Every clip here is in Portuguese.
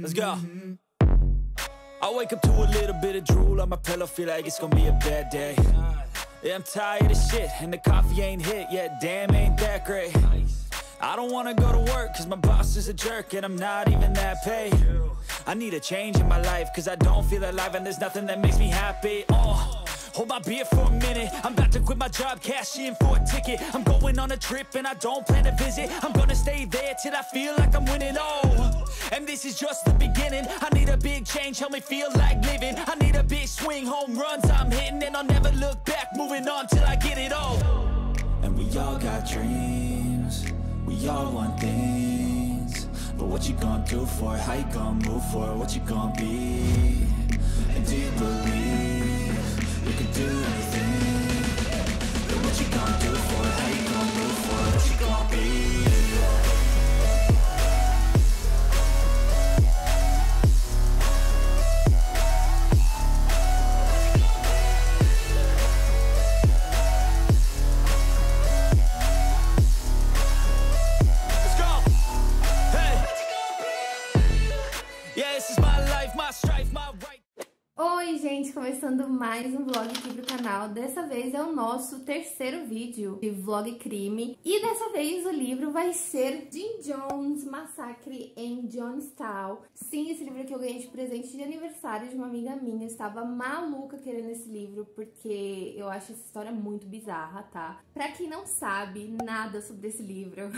Let's go. I wake up to a little bit of drool on my pillow, feel like it's gonna be a bad day. Yeah, I'm tired of shit, and the coffee ain't hit yet, damn, ain't that great. I don't wanna go to work, cause my boss is a jerk, and I'm not even that paid. I need a change in my life, cause I don't feel alive, and there's nothing that makes me happy. Hold my beer for a minute, I'm about to quit my job, cash in for a ticket. I'm going on a trip and I don't plan to visit. I'm gonna stay there till I feel like I'm winning, and this is just the beginning. I need a big change, help me feel like living. I need a big swing, home runs I'm hitting, and I'll never look back, moving on till I get it all. And we all got dreams, we all want things, but what you gonna do for it? How you gonna move for it? What you gonna be? And do you believe you can do anything? But what you gonna do for it? How you gonna move for it? What you gonna be? Let's go. Hey. Yeah, this is my life, my strife, my right. Oi gente, começando mais um vlog aqui pro canal. Dessa vez é o nosso terceiro vídeo de vlog crime. E dessa vez o livro vai ser Jim Jones, Massacre em Jonestown. Sim, esse livro aqui eu ganhei de presente de aniversário de uma amiga minha. Eu estava maluca querendo esse livro porque eu acho essa história muito bizarra, tá? Pra quem não sabe nada sobre esse livro...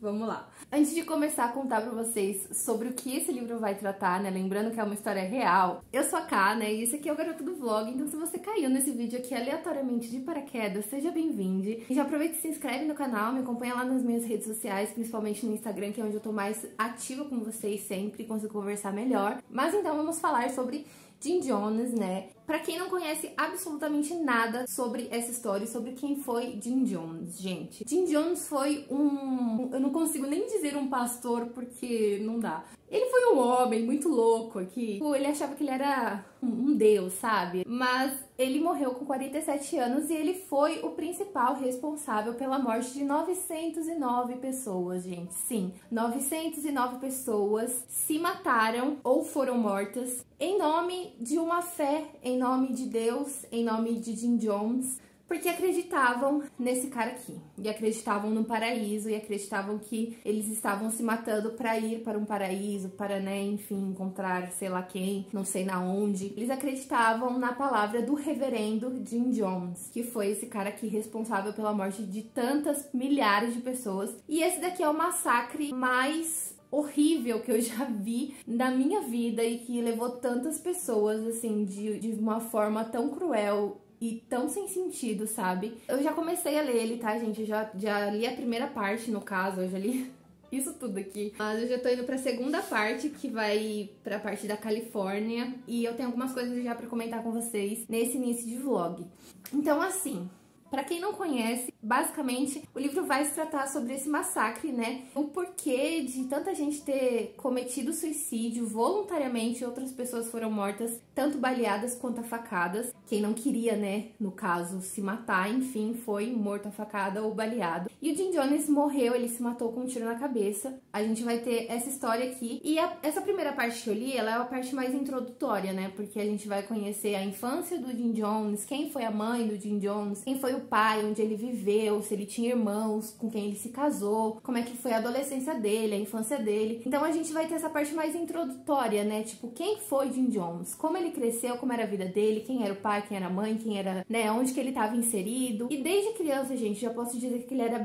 Vamos lá. Antes de começar a contar pra vocês sobre o que esse livro vai tratar, né? Lembrando que é uma história real. Eu sou a Ká, né? E esse aqui é o Garoto do Vlog. Então se você caiu nesse vídeo aqui aleatoriamente de paraquedas, seja bem-vindo. E já aproveita e se inscreve no canal, me acompanha lá nas minhas redes sociais, principalmente no Instagram, que é onde eu tô mais ativa com vocês sempre, consigo conversar melhor. Mas então vamos falar sobre Jim Jones, né? Pra quem não conhece absolutamente nada sobre essa história, sobre quem foi Jim Jones, gente. Jim Jones foi eu não consigo nem dizer um pastor porque não dá. Ele foi um homem muito louco aqui. Ele achava que ele era um deus, sabe? Mas ele morreu com 47 anos e ele foi o principal responsável pela morte de 909 pessoas, gente. Sim, 909 pessoas se mataram ou foram mortas em nome de uma fé, em nome de Deus, em nome de Jim Jones, porque acreditavam nesse cara aqui, e acreditavam no paraíso, e acreditavam que eles estavam se matando para ir para um paraíso, para, né, enfim, encontrar sei lá quem, não sei na onde. Eles acreditavam na palavra do reverendo Jim Jones, que foi esse cara aqui responsável pela morte de tantas milhares de pessoas. E esse daqui é o massacre mais horrível que eu já vi na minha vida e que levou tantas pessoas, assim, de uma forma tão cruel e tão sem sentido, sabe? Eu já comecei a ler ele, tá, gente? Eu já li a primeira parte, no caso, eu já li isso tudo aqui. Mas eu já tô indo pra segunda parte, que vai pra parte da Califórnia, e eu tenho algumas coisas já pra comentar com vocês nesse início de vlog. Então, assim... Pra quem não conhece, basicamente o livro vai se tratar sobre esse massacre, né? O porquê de tanta gente ter cometido suicídio voluntariamente, outras pessoas foram mortas, tanto baleadas quanto a facadas. Quem não queria, né, no caso, se matar, enfim, foi morto a facada ou baleado. E o Jim Jones morreu, ele se matou com um tiro na cabeça. A gente vai ter essa história aqui. E essa primeira parte que eu li, ela é a parte mais introdutória, né? Porque a gente vai conhecer a infância do Jim Jones, quem foi a mãe do Jim Jones, quem foi o pai, onde ele viveu, se ele tinha irmãos, com quem ele se casou, como é que foi a adolescência dele, a infância dele. Então a gente vai ter essa parte mais introdutória, né? Tipo, quem foi Jim Jones? Como ele cresceu, como era a vida dele, quem era o pai, quem era a mãe, quem era, né, onde que ele estava inserido. E desde criança, gente, já posso dizer que ele era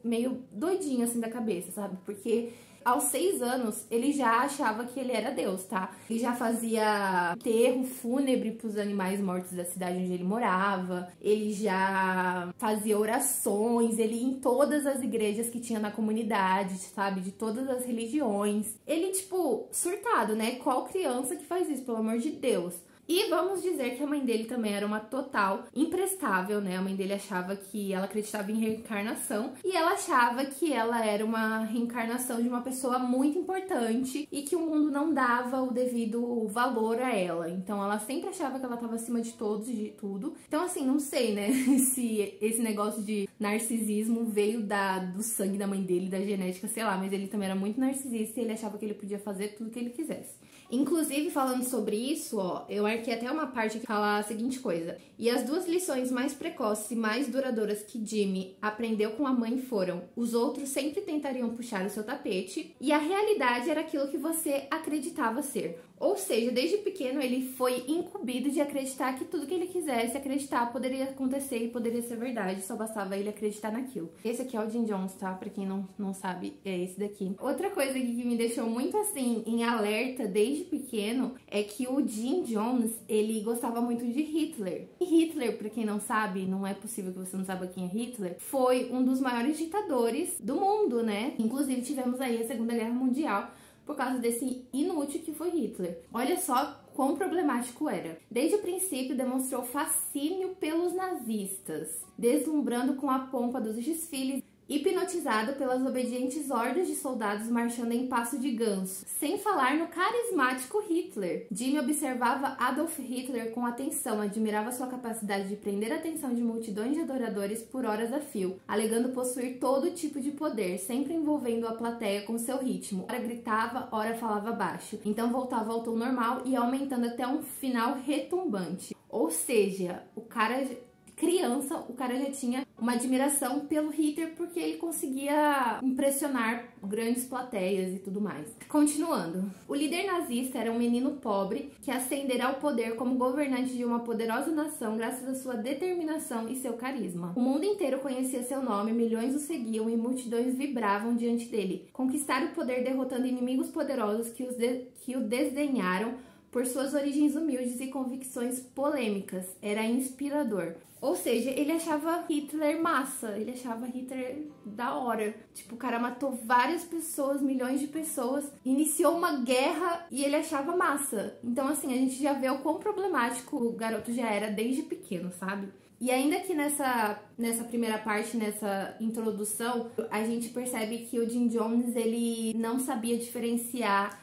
meio doidinho assim da cabeça, sabe? Porque aos 6 anos, ele já achava que ele era Deus, tá? Ele já fazia enterro fúnebre pros animais mortos da cidade onde ele morava. Ele já fazia orações. Ele ia em todas as igrejas que tinha na comunidade, sabe? De todas as religiões. Ele, tipo, surtado, né? Qual criança que faz isso, pelo amor de Deus? E vamos dizer que a mãe dele também era uma total imprestável, né? A mãe dele achava que ela acreditava em reencarnação e ela achava que ela era uma reencarnação de uma pessoa muito importante e que o mundo não dava o devido valor a ela. Então ela sempre achava que ela estava acima de todos e de tudo. Então assim, não sei, né, se esse negócio de narcisismo veio do sangue da mãe dele, da genética, sei lá, mas ele também era muito narcisista e ele achava que ele podia fazer tudo que ele quisesse. Inclusive, falando sobre isso, ó, eu marquei até uma parte que fala a seguinte coisa. E as duas lições mais precoces e mais duradouras que Jimmy aprendeu com a mãe foram: os outros sempre tentariam puxar o seu tapete e a realidade era aquilo que você acreditava ser. Ou seja, desde pequeno ele foi incumbido de acreditar que tudo que ele quisesse acreditar poderia acontecer e poderia ser verdade, só bastava ele acreditar naquilo. Esse aqui é o Jim Jones, tá? Pra quem não sabe, é esse daqui. Outra coisa que me deixou muito assim em alerta desde pequeno é que o Jim Jones, ele gostava muito de Hitler. E Hitler, pra quem não sabe, não é possível que você não saiba quem é Hitler, foi um dos maiores ditadores do mundo, né? Inclusive tivemos aí a Segunda Guerra Mundial por causa desse inútil que foi Hitler. Olha só quão problemático era. Desde o princípio demonstrou fascínio pelos nazistas, deslumbrando com a pompa dos desfiles, hipnotizado pelas obedientes hordas de soldados marchando em passo de ganso, sem falar no carismático Hitler. Jimmy observava Adolf Hitler com atenção, admirava sua capacidade de prender a atenção de multidões de adoradores por horas a fio, alegando possuir todo tipo de poder, sempre envolvendo a plateia com seu ritmo. Ora gritava, ora falava baixo, então voltava ao tom normal e aumentando até um final retumbante. Ou seja, o cara já tinha uma admiração pelo Hitler porque ele conseguia impressionar grandes plateias e tudo mais. Continuando, o líder nazista era um menino pobre que ascenderá ao poder como governante de uma poderosa nação graças à sua determinação e seu carisma. O mundo inteiro conhecia seu nome, milhões o seguiam e multidões vibravam diante dele. Conquistar o poder derrotando inimigos poderosos que o desdenharam por suas origens humildes e convicções polêmicas. Era inspirador. Ou seja, ele achava Hitler massa, ele achava Hitler da hora. Tipo, o cara matou várias pessoas, milhões de pessoas, iniciou uma guerra e ele achava massa. Então, assim, a gente já vê o quão problemático o garoto já era desde pequeno, sabe? E ainda que nessa primeira parte, nessa introdução, a gente percebe que o Jim Jones, ele não sabia diferenciar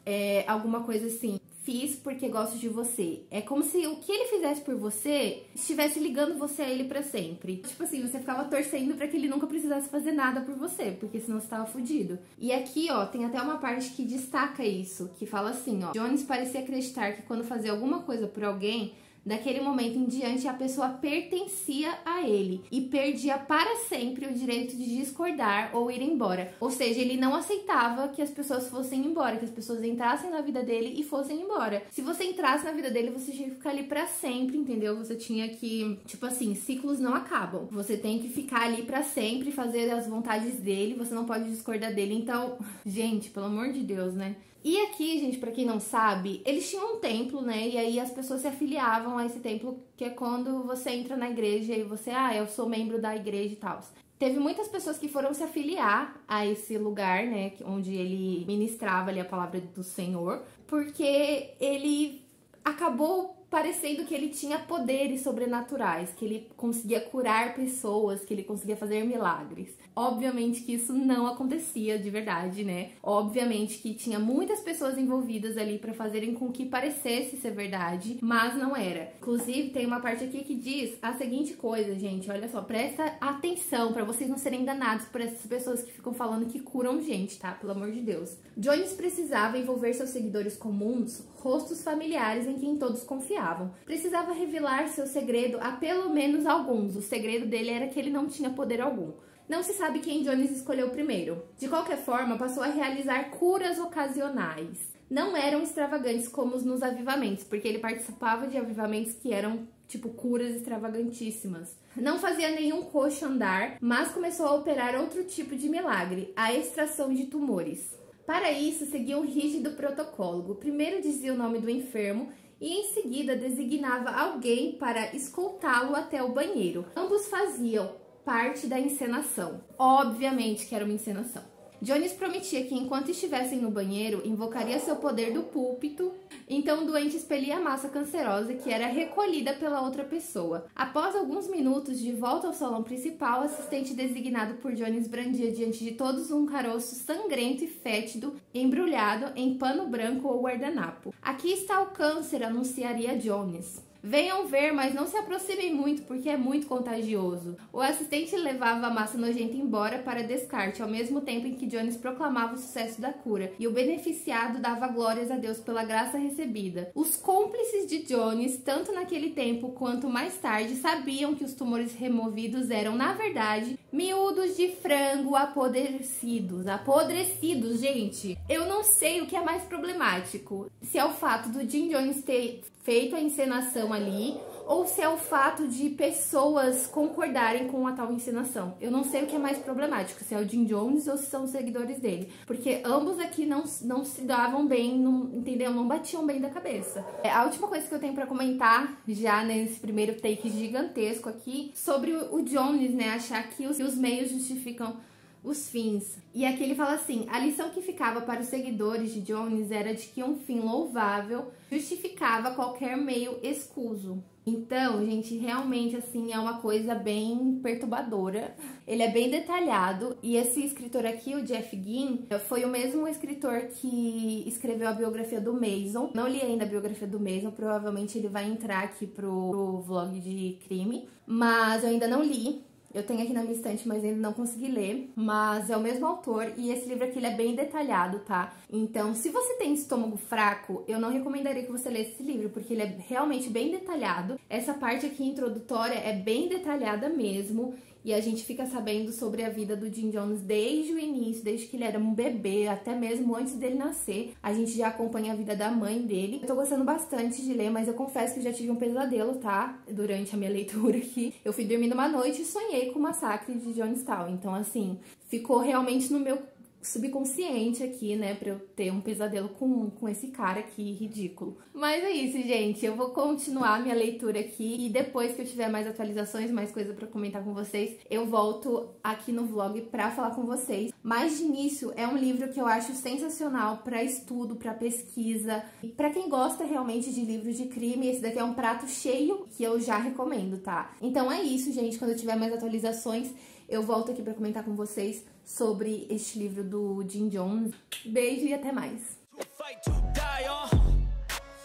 alguma coisa assim: fiz porque gosto de você. É como se o que ele fizesse por você estivesse ligando você a ele pra sempre. Tipo assim, você ficava torcendo pra que ele nunca precisasse fazer nada por você, porque senão você tava fudido. E aqui, ó, tem até uma parte que destaca isso, que fala assim, ó: Jones parecia acreditar que quando fazia alguma coisa por alguém, daquele momento em diante, a pessoa pertencia a ele e perdia para sempre o direito de discordar ou ir embora. Ou seja, ele não aceitava que as pessoas fossem embora, que as pessoas entrassem na vida dele e fossem embora. Se você entrasse na vida dele, você tinha que ficar ali para sempre, entendeu? Você tinha que, tipo assim, ciclos não acabam. Você tem que ficar ali para sempre, fazer as vontades dele, você não pode discordar dele. Então, gente, pelo amor de Deus, né? E aqui, gente, pra quem não sabe, eles tinham um templo, né? E aí as pessoas se afiliavam a esse templo, que é quando você entra na igreja e você, eu sou membro da igreja e tal. Teve muitas pessoas que foram se afiliar a esse lugar, né? Onde ele ministrava ali a palavra do Senhor, porque ele acabou parecendo que ele tinha poderes sobrenaturais, que ele conseguia curar pessoas, que ele conseguia fazer milagres. Obviamente que isso não acontecia de verdade, né? Obviamente que tinha muitas pessoas envolvidas ali para fazerem com que parecesse ser verdade, mas não era. Inclusive, tem uma parte aqui que diz a seguinte coisa, gente, olha só, presta atenção para vocês não serem enganados por essas pessoas que ficam falando que curam gente, tá? Pelo amor de Deus. Jones precisava envolver seus seguidores comuns, rostos familiares em quem todos confiavam. Precisava revelar seu segredo a pelo menos alguns. O segredo dele era que ele não tinha poder algum. Não se sabe quem Jones escolheu primeiro. De qualquer forma, passou a realizar curas ocasionais. Não eram extravagantes como nos avivamentos, porque ele participava de avivamentos que eram tipo curas extravagantíssimas. Não fazia nenhum coxo andar, mas começou a operar outro tipo de milagre, a extração de tumores. Para isso, seguia um rígido protocolo. Primeiro dizia o nome do enfermo e em seguida designava alguém para escoltá-lo até o banheiro. Ambos faziam parte da encenação. Obviamente que era uma encenação. Jones prometia que enquanto estivessem no banheiro, invocaria seu poder do púlpito, então o doente expelia a massa cancerosa que era recolhida pela outra pessoa. Após alguns minutos, de volta ao salão principal, o assistente designado por Jones brandia diante de todos um caroço sangrento e fétido, embrulhado em pano branco ou guardanapo. Aqui está o câncer, anunciaria Jones. Venham ver, mas não se aproximem muito porque é muito contagioso. O assistente levava a massa nojenta embora para descarte, ao mesmo tempo em que Jones proclamava o sucesso da cura, e o beneficiado dava glórias a Deus pela graça recebida. Os cúmplices de Jones, tanto naquele tempo quanto mais tarde, sabiam que os tumores removidos eram, na verdade, miúdos de frango apodrecidos. Apodrecidos, gente! Eu não sei o que é mais problemático. Se é o fato do Jim Jones ter feito a encenação ali, ou se é o fato de pessoas concordarem com a tal encenação. Eu não sei o que é mais problemático, se é o Jim Jones ou se são os seguidores dele. Porque ambos aqui não se davam bem, entendeu? Não batiam bem da cabeça. A última coisa que eu tenho pra comentar, já nesse primeiro take gigantesco aqui, sobre o Jones, né? Achar que os meios justificam os fins. E aqui ele fala assim: a lição que ficava para os seguidores de Jones era de que um fim louvável justificava qualquer meio escuso. Então, gente, realmente, assim, é uma coisa bem perturbadora. Ele é bem detalhado, e esse escritor aqui, o Jeff Ginn, foi o mesmo escritor que escreveu a biografia do Mason. Não li ainda a biografia do Mason, provavelmente ele vai entrar aqui pro vlog de crime, mas eu ainda não li. Eu tenho aqui na minha estante, mas ainda não consegui ler. Mas é o mesmo autor e esse livro aqui ele é bem detalhado, tá? Então, se você tem estômago fraco, eu não recomendaria que você lesse esse livro, porque ele é realmente bem detalhado. Essa parte aqui introdutória é bem detalhada mesmo. E a gente fica sabendo sobre a vida do Jim Jones desde o início, desde que ele era um bebê, até mesmo antes dele nascer. A gente já acompanha a vida da mãe dele. Eu tô gostando bastante de ler, mas eu confesso que eu já tive um pesadelo, tá? Durante a minha leitura aqui. Eu fui dormir numa noite e sonhei com o massacre de Jonestown. Então, assim, ficou realmente no meu subconsciente aqui, né, pra eu ter um pesadelo com esse cara aqui ridículo. Mas é isso, gente, eu vou continuar minha leitura aqui e depois que eu tiver mais atualizações, mais coisa pra comentar com vocês, eu volto aqui no vlog pra falar com vocês. Mas de início, é um livro que eu acho sensacional pra estudo, pra pesquisa, e pra quem gosta realmente de livros de crime, esse daqui é um prato cheio que eu já recomendo, tá? Então é isso, gente, quando eu tiver mais atualizações, eu volto aqui pra comentar com vocês sobre este livro do Jim Jones. Beijo e até mais.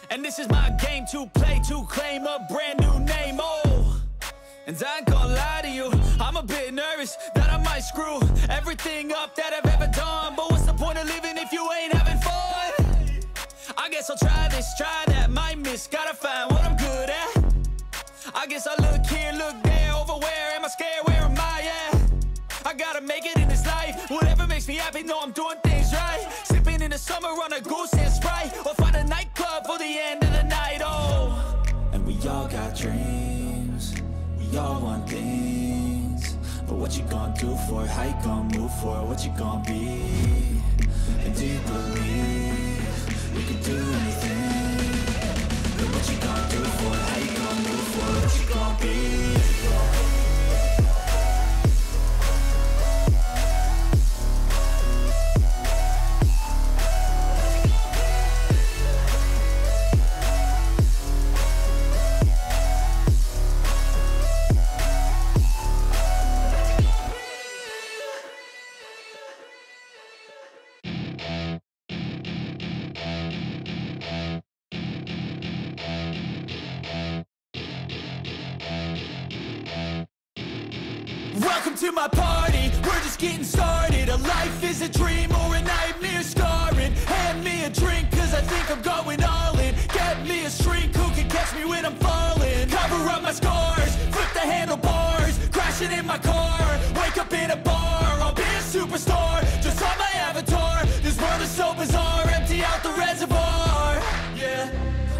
And this is my game to play, to claim a brand new name, oh. And I ain't gonna lie to you, I'm a bit nervous that I might screw everything up that I've ever done. But what's the point of living if you ain't having fun? I guess I'll try this, try that, might miss, gotta find what I'm good at. I guess I look here, look there, over where am I scared, where am I at? I gotta make it in this life, whatever makes me happy, know I'm doing things right. Sipping in the summer on a goose and Sprite, or find a nightclub for the end of the night, oh. And we all got dreams, we all want things, but what you gonna do for it, how you gonna move for it, what you gonna be? And do you believe we can do anything? But what you gonna do for it, how you gonna move for it, what you gonna be? Welcome to my party, we're just getting started. A life is a dream or a nightmare scarring. Hand me a drink cause I think I'm going all in. Get me a shrink who can catch me when I'm falling. Cover up my scars, flip the handlebars, crashing in my car, wake up in a bar. I'll be a superstar, just on my avatar. This world is so bizarre, empty out the reservoir. Yeah,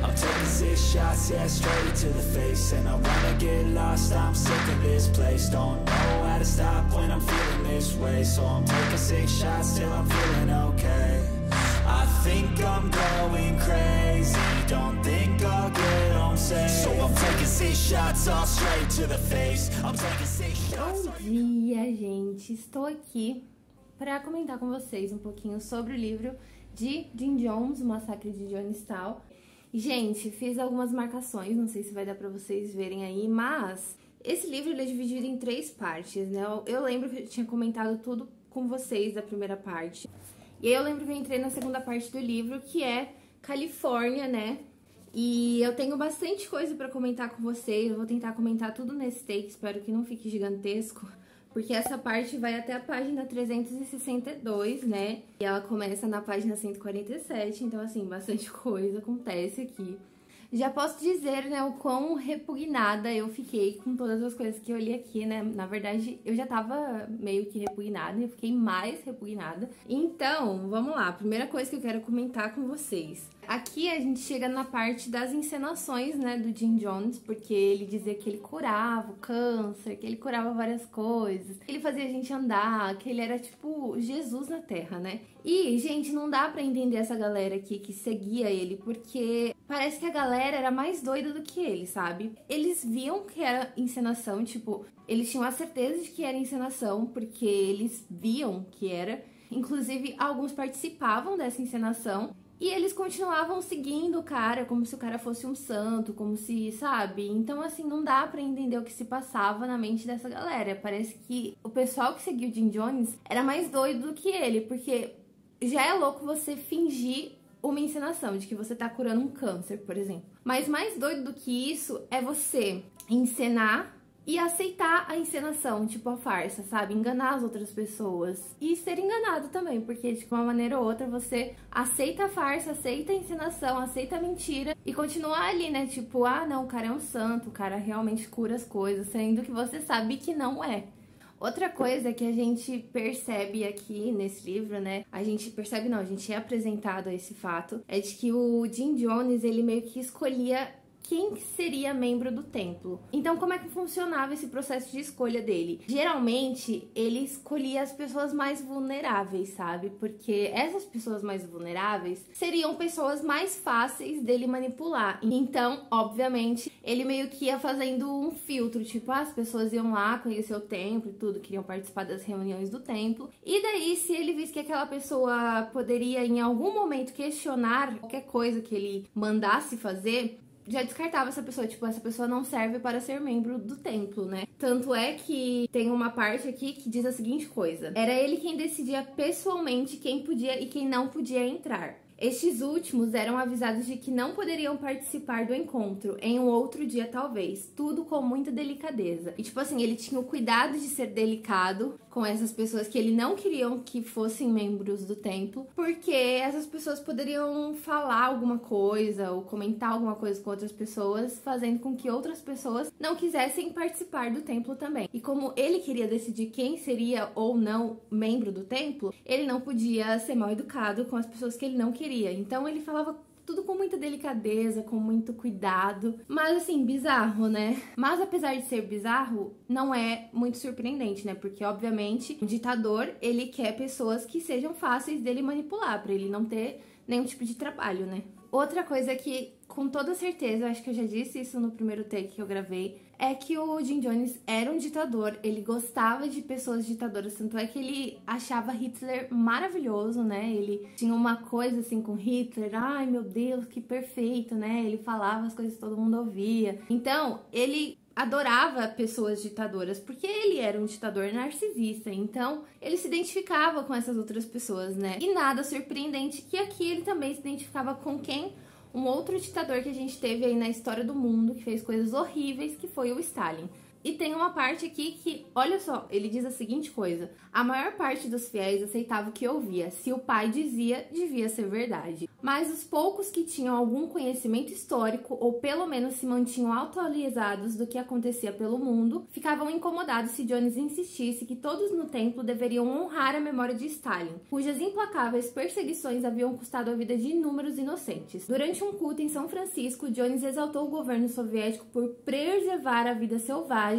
I'm taking 6 shots, yeah, straight to the face. And I wanna get lost, I'm sick of this place. Don't know how to stop when I'm feeling this way. So I'm taking 6 shots till I'm feeling okay. I think I'm going crazy, don't think I'll get home safe. So I'm taking 6 shots all straight to the face. I'm taking 6 shots. Bom dia, gente, estou aqui para comentar com vocês um pouquinho sobre o livro de Jim Jones, O Massacre de Jonestown. Gente, fiz algumas marcações, não sei se vai dar pra vocês verem aí, mas esse livro ele é dividido em 3 partes, né? Eu lembro que eu tinha comentado tudo com vocês da primeira parte. E aí eu lembro que eu entrei na segunda parte do livro, que é Califórnia, né? E eu tenho bastante coisa pra comentar com vocês, eu vou tentar comentar tudo nesse take, espero que não fique gigantesco. Porque essa parte vai até a página 362, né? E ela começa na página 147, então assim, bastante coisa acontece aqui. Já posso dizer, né, o quão repugnada eu fiquei com todas as coisas que eu li aqui, né? Na verdade, eu já tava meio que repugnada e eu fiquei mais repugnada. Então, vamos lá. Primeira coisa que eu quero comentar com vocês. Aqui a gente chega na parte das encenações, né, do Jim Jones, porque ele dizia que ele curava o câncer, que ele curava várias coisas, que ele fazia a gente andar, que ele era tipo Jesus na Terra, né? E, gente, não dá pra entender essa galera aqui que seguia ele, porque parece que a galera era mais doida do que ele, sabe? Eles viam que era encenação, tipo, eles tinham a certeza de que era encenação, porque eles viam que era. Inclusive, alguns participavam dessa encenação. E eles continuavam seguindo o cara, como se o cara fosse um santo, como se, sabe? Então, assim, não dá pra entender o que se passava na mente dessa galera. Parece que o pessoal que seguiu o Jim Jones era mais doido do que ele, porque já é louco você fingir uma encenação de que você tá curando um câncer, por exemplo. Mas mais doido do que isso é você encenar e aceitar a encenação, tipo a farsa, sabe? Enganar as outras pessoas. E ser enganado também, porque de uma maneira ou outra você aceita a farsa, aceita a encenação, aceita a mentira e continua ali, né? Tipo, ah, não, o cara é um santo, o cara realmente cura as coisas, sendo que você sabe que não é. Outra coisa que a gente percebe aqui nesse livro, né? A gente é apresentado a esse fato, é de que o Jim Jones, ele meio que escolhia quem seria membro do templo. Então, como é que funcionava esse processo de escolha dele? Geralmente, ele escolhia as pessoas mais vulneráveis, sabe? Porque essas pessoas mais vulneráveis seriam pessoas mais fáceis dele manipular. Então, obviamente, ele meio que ia fazendo um filtro, tipo, as pessoas iam lá conhecer o templo e tudo, queriam participar das reuniões do templo. E daí, se ele visse que aquela pessoa poderia, em algum momento, questionar qualquer coisa que ele mandasse fazer, já descartava essa pessoa, tipo, essa pessoa não serve para ser membro do templo, né? Tanto é que tem uma parte aqui que diz a seguinte coisa: era ele quem decidia pessoalmente quem podia e quem não podia entrar. Estes últimos eram avisados de que não poderiam participar do encontro, em um outro dia talvez, tudo com muita delicadeza. E tipo assim, ele tinha o cuidado de ser delicado com essas pessoas que ele não queriam que fossem membros do templo, porque essas pessoas poderiam falar alguma coisa ou comentar alguma coisa com outras pessoas, fazendo com que outras pessoas não quisessem participar do templo também. E como ele queria decidir quem seria ou não membro do templo, ele não podia ser mal educado com as pessoas que ele não queria. Então ele falava tudo com muita delicadeza, com muito cuidado. Mas assim, bizarro, né? Mas apesar de ser bizarro, não é muito surpreendente, né? Porque obviamente o ditador, ele quer pessoas que sejam fáceis dele manipular, pra ele não ter nenhum tipo de trabalho, né? Outra coisa que, com toda certeza, acho que eu já disse isso no primeiro take que eu gravei, é que o Jim Jones era um ditador, ele gostava de pessoas ditadoras, tanto é que ele achava Hitler maravilhoso, né? Ele tinha uma coisa assim com Hitler, ai meu Deus, que perfeito, né? Ele falava as coisas que todo mundo ouvia. Então, ele adorava pessoas ditadoras, porque ele era um ditador narcisista, então ele se identificava com essas outras pessoas, né? E nada surpreendente que aqui ele também se identificava com quem? Um outro ditador que a gente teve aí na história do mundo, que fez coisas horríveis, que foi o Stalin. E tem uma parte aqui que, olha só, ele diz a seguinte coisa: a maior parte dos fiéis aceitava o que ouvia. Se o pai dizia, devia ser verdade. Mas os poucos que tinham algum conhecimento histórico, ou pelo menos se mantinham atualizados do que acontecia pelo mundo, ficavam incomodados se Jones insistisse que todos no templo deveriam honrar a memória de Stalin, cujas implacáveis perseguições haviam custado a vida de inúmeros inocentes. Durante um culto em São Francisco, Jones exaltou o governo soviético por preservar a vida selvagem,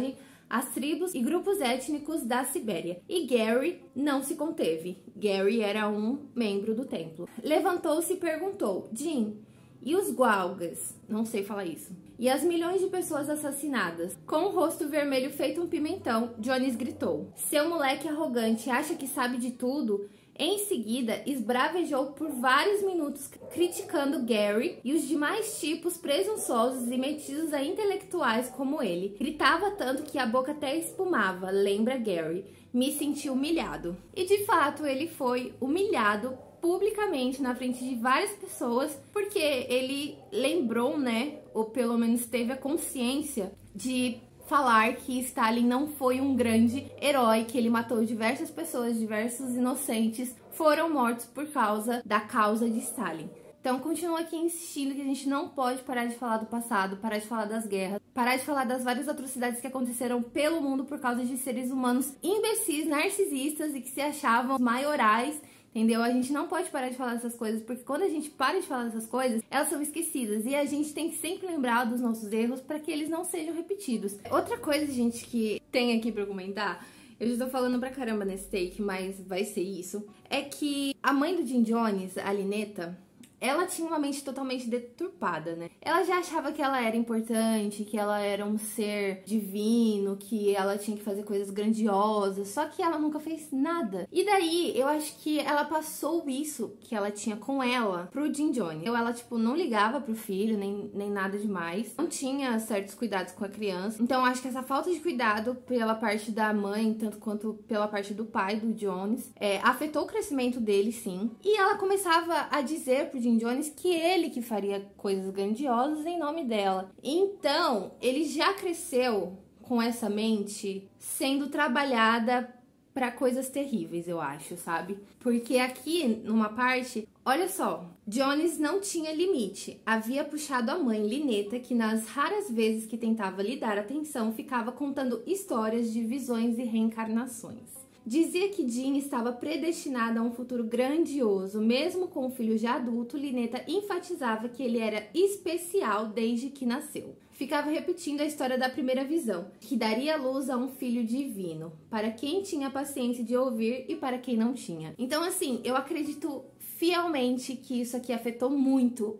as tribos e grupos étnicos da Sibéria. E Gary não se conteve. Gary era um membro do templo. Levantou-se e perguntou: Jim, e os Gualgas, não sei falar isso, e as milhões de pessoas assassinadas. Com o rosto vermelho feito um pimentão, Jones gritou: "Seu moleque arrogante acha que sabe de tudo?" Em seguida, esbravejou por vários minutos criticando Gary e os demais tipos presunçosos e metidos a intelectuais como ele. Gritava tanto que a boca até espumava, lembra Gary. Me senti humilhado. E de fato, ele foi humilhado publicamente na frente de várias pessoas, porque ele lembrou, né, ou pelo menos teve a consciência de falar que Stalin não foi um grande herói, que ele matou diversas pessoas, diversos inocentes foram mortos por causa da causa de Stalin. Então, continuo aqui insistindo que a gente não pode parar de falar do passado, parar de falar das guerras, parar de falar das várias atrocidades que aconteceram pelo mundo por causa de seres humanos imbecis, narcisistas e que se achavam maiorais. Entendeu? A gente não pode parar de falar dessas coisas, porque quando a gente para de falar dessas coisas, elas são esquecidas. E a gente tem que sempre lembrar dos nossos erros para que eles não sejam repetidos. Outra coisa, gente, que tem aqui pra comentar, eu já tô falando pra caramba nesse take, mas vai ser isso, é que a mãe do Jim Jones, a Lynetta, ela tinha uma mente totalmente deturpada, né? Ela já achava que ela era importante, que ela era um ser divino, que ela tinha que fazer coisas grandiosas, só que ela nunca fez nada. E daí, eu acho que ela passou isso que ela tinha com ela pro Jim Jones. Ela, tipo, não ligava pro filho, nem nada demais. Não tinha certos cuidados com a criança. Então, acho que essa falta de cuidado pela parte da mãe, tanto quanto pela parte do pai do Jones, afetou o crescimento dele, sim. E ela começava a dizer pro Jim Jones que ele que faria coisas grandiosas em nome dela. Então, ele já cresceu com essa mente sendo trabalhada para coisas terríveis, eu acho, sabe? Porque aqui, numa parte, olha só, Jones não tinha limite. Havia puxado a mãe, Lynetta, que nas raras vezes que tentava lhe dar atenção, ficava contando histórias de visões e reencarnações. Dizia que Jim estava predestinado a um futuro grandioso. Mesmo com o filho já adulto, Lynetta enfatizava que ele era especial desde que nasceu. Ficava repetindo a história da primeira visão, que daria luz a um filho divino, para quem tinha paciência de ouvir e para quem não tinha. Então, assim, eu acredito fielmente que isso aqui afetou muito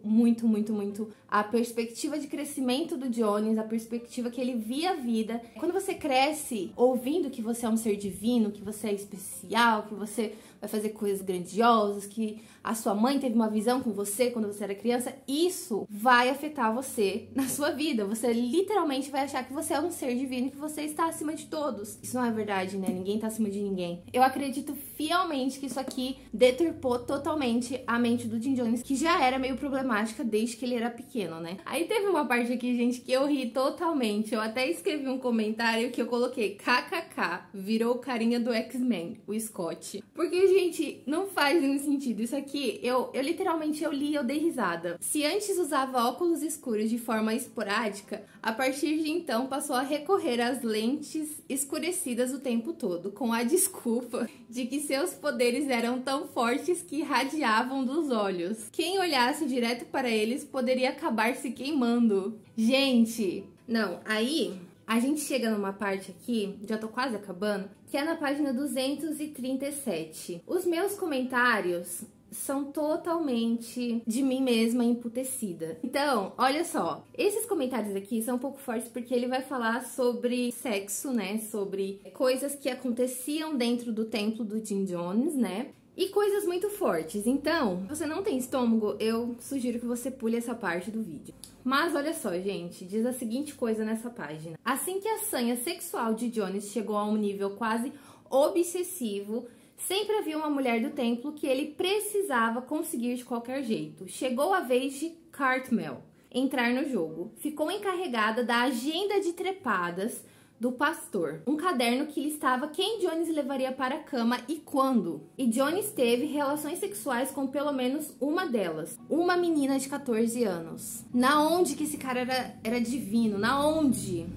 a perspectiva de crescimento do Jones, a perspectiva que ele via a vida. Quando você cresce ouvindo que você é um ser divino, que você é especial, que você vai fazer coisas grandiosas, que a sua mãe teve uma visão com você quando você era criança, isso vai afetar você na sua vida. Você literalmente vai achar que você é um ser divino e que você está acima de todos. Isso não é verdade, né? Ninguém tá acima de ninguém. Eu acredito fielmente que isso aqui deturpou totalmente a mente do Jim Jones, que já era meio problemática desde que ele era pequeno, né? Aí teve uma parte aqui, gente, que eu ri totalmente. Eu até escrevi um comentário que eu coloquei KKK, virou carinha do X-Men, o Scott. Porque, gente, não faz nenhum sentido. Isso aqui, eu literalmente li e eu dei risada. Se antes usava óculos escuros de forma esporádica, a partir de então passou a recorrer às lentes escurecidas o tempo todo, com a desculpa de que seus poderes eram tão fortes que irradiavam dos olhos. Quem olhasse direto para eles poderia acabar se queimando. Gente, não, aí a gente chega numa parte aqui, já tô quase acabando, que é na página 237. Os meus comentários são totalmente de mim mesma emputecida. Então, olha só, esses comentários aqui são um pouco fortes porque ele vai falar sobre sexo, né, sobre coisas que aconteciam dentro do templo do Jim Jones, né, e coisas muito fortes. Então, se você não tem estômago, eu sugiro que você pule essa parte do vídeo. Mas olha só, gente, diz a seguinte coisa nessa página. Assim que a sanha sexual de Jones chegou a um nível quase obsessivo, sempre havia uma mulher do templo que ele precisava conseguir de qualquer jeito. Chegou a vez de Cartmel entrar no jogo. Ficou encarregada da agenda de trepadas do pastor, um caderno que listava quem Jones levaria para a cama e quando. E Jones teve relações sexuais com pelo menos uma delas, uma menina de 14 anos. Na onde que esse cara era divino? Na onde?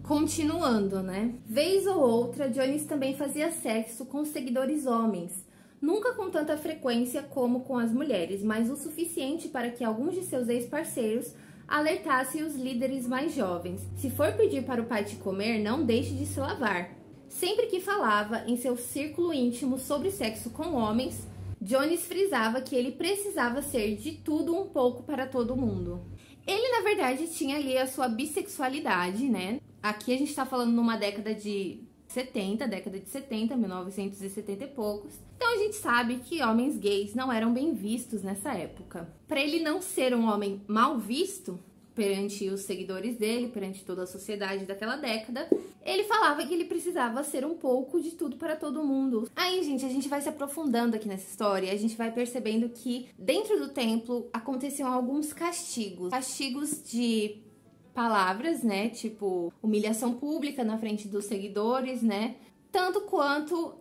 Continuando, né? Vez ou outra, Jones também fazia sexo com seguidores homens. Nunca com tanta frequência como com as mulheres, mas o suficiente para que alguns de seus ex-parceiros alertassem os líderes mais jovens. Se for pedir para o pai te comer, não deixe de se lavar. Sempre que falava em seu círculo íntimo sobre sexo com homens, Jones frisava que ele precisava ser de tudo um pouco para todo mundo. Ele, na verdade, tinha ali a sua bissexualidade, né? Aqui a gente tá falando numa década de 70, 1970 e poucos. Então a gente sabe que homens gays não eram bem vistos nessa época. Para ele não ser um homem mal visto perante os seguidores dele, perante toda a sociedade daquela década, ele falava que ele precisava ser um pouco de tudo para todo mundo. Aí, gente, a gente vai se aprofundando aqui nessa história, a gente vai percebendo que dentro do templo aconteciam alguns castigos. Castigos de palavras, né? Tipo, humilhação pública na frente dos seguidores, né? Tanto quanto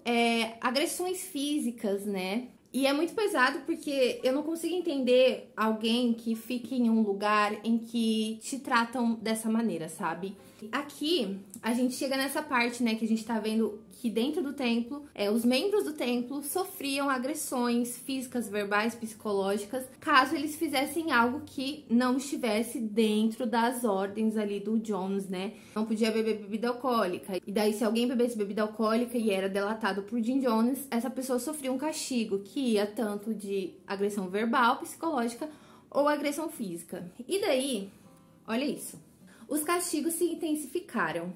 agressões físicas, né? E é muito pesado porque eu não consigo entender alguém que fique em um lugar em que te tratam dessa maneira, sabe? Aqui, a gente chega nessa parte, né, que a gente tá vendo que dentro do templo, os membros do templo sofriam agressões físicas, verbais, psicológicas, caso eles fizessem algo que não estivesse dentro das ordens ali do Jones, né? Não podia beber bebida alcoólica. E daí, se alguém bebesse bebida alcoólica e era delatado por Jim Jones, essa pessoa sofria um castigo, que ia tanto de agressão verbal, psicológica ou agressão física. E daí, olha isso. Os castigos se intensificaram.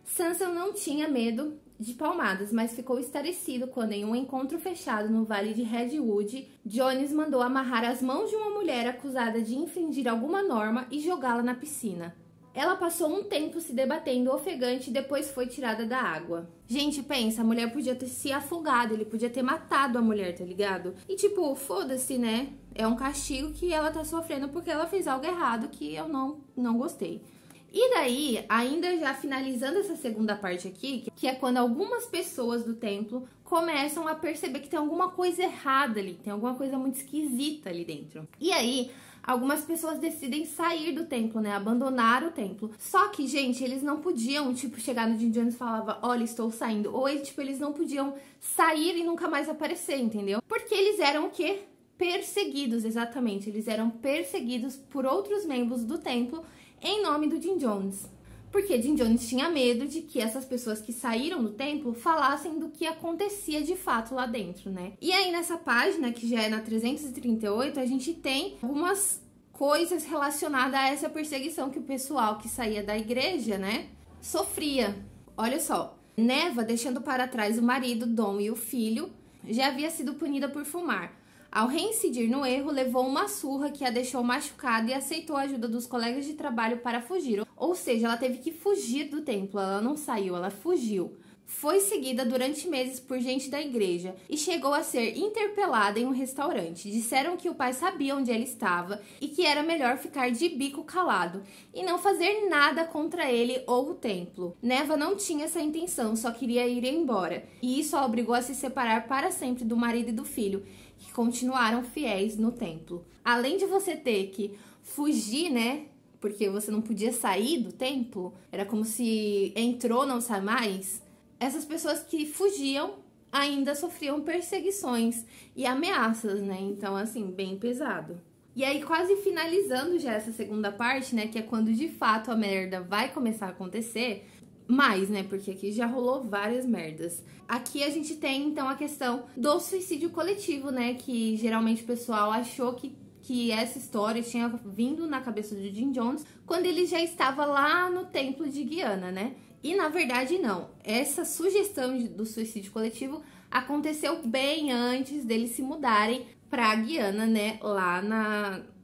Sansa não tinha medo de palmadas, mas ficou estarrecido quando, em um encontro fechado no Vale de Redwood, Jones mandou amarrar as mãos de uma mulher acusada de infringir alguma norma e jogá-la na piscina. Ela passou um tempo se debatendo ofegante e depois foi tirada da água. Gente, pensa, a mulher podia ter se afogado, ele podia ter matado a mulher, tá ligado? E tipo, foda-se, né? É um castigo que ela tá sofrendo porque ela fez algo errado que eu não gostei. E daí, ainda já finalizando essa segunda parte aqui, que é quando algumas pessoas do templo começam a perceber que tem alguma coisa errada ali, tem alguma coisa muito esquisita ali dentro. E aí, algumas pessoas decidem sair do templo, né, abandonar o templo. Só que, gente, eles não podiam, tipo, chegar no Jim Jones e falava, olha, estou saindo. Ou, eles não podiam sair e nunca mais aparecer, entendeu? Porque eles eram o quê? Perseguidos, exatamente. Eles eram perseguidos por outros membros do templo em nome do Jim Jones. Porque Jim Jones tinha medo de que essas pessoas que saíram do templo falassem do que acontecia de fato lá dentro, né? E aí nessa página, que já é na 338, a gente tem algumas coisas relacionadas a essa perseguição que o pessoal que saía da igreja, né, sofria. Olha só, Neva, deixando para trás o marido, Dom e o filho, já havia sido punida por fumar. Ao reincidir no erro, levou uma surra que a deixou machucada e aceitou a ajuda dos colegas de trabalho para fugir. Ou seja, ela teve que fugir do templo, ela não saiu, ela fugiu. Foi seguida durante meses por gente da igreja e chegou a ser interpelada em um restaurante. Disseram que o pai sabia onde ela estava e que era melhor ficar de bico calado e não fazer nada contra ele ou o templo. Neva não tinha essa intenção, só queria ir embora. E isso a obrigou a se separar para sempre do marido e do filho, que continuaram fiéis no templo. Além de você ter que fugir, né? Porque você não podia sair do templo, era como se entrou, não sai mais. Essas pessoas que fugiam ainda sofriam perseguições e ameaças, né? Então, assim, bem pesado. E aí, quase finalizando já essa segunda parte, né? Que é quando de fato a merda vai começar a acontecer. Mais, né? Porque aqui já rolou várias merdas. Aqui a gente tem, então, a questão do suicídio coletivo, né? Que geralmente o pessoal achou que essa história tinha vindo na cabeça do Jim Jones quando ele já estava lá no templo de Guiana, né? E, na verdade, não. Essa sugestão do suicídio coletivo aconteceu bem antes deles se mudarem pra Guiana, né? Lá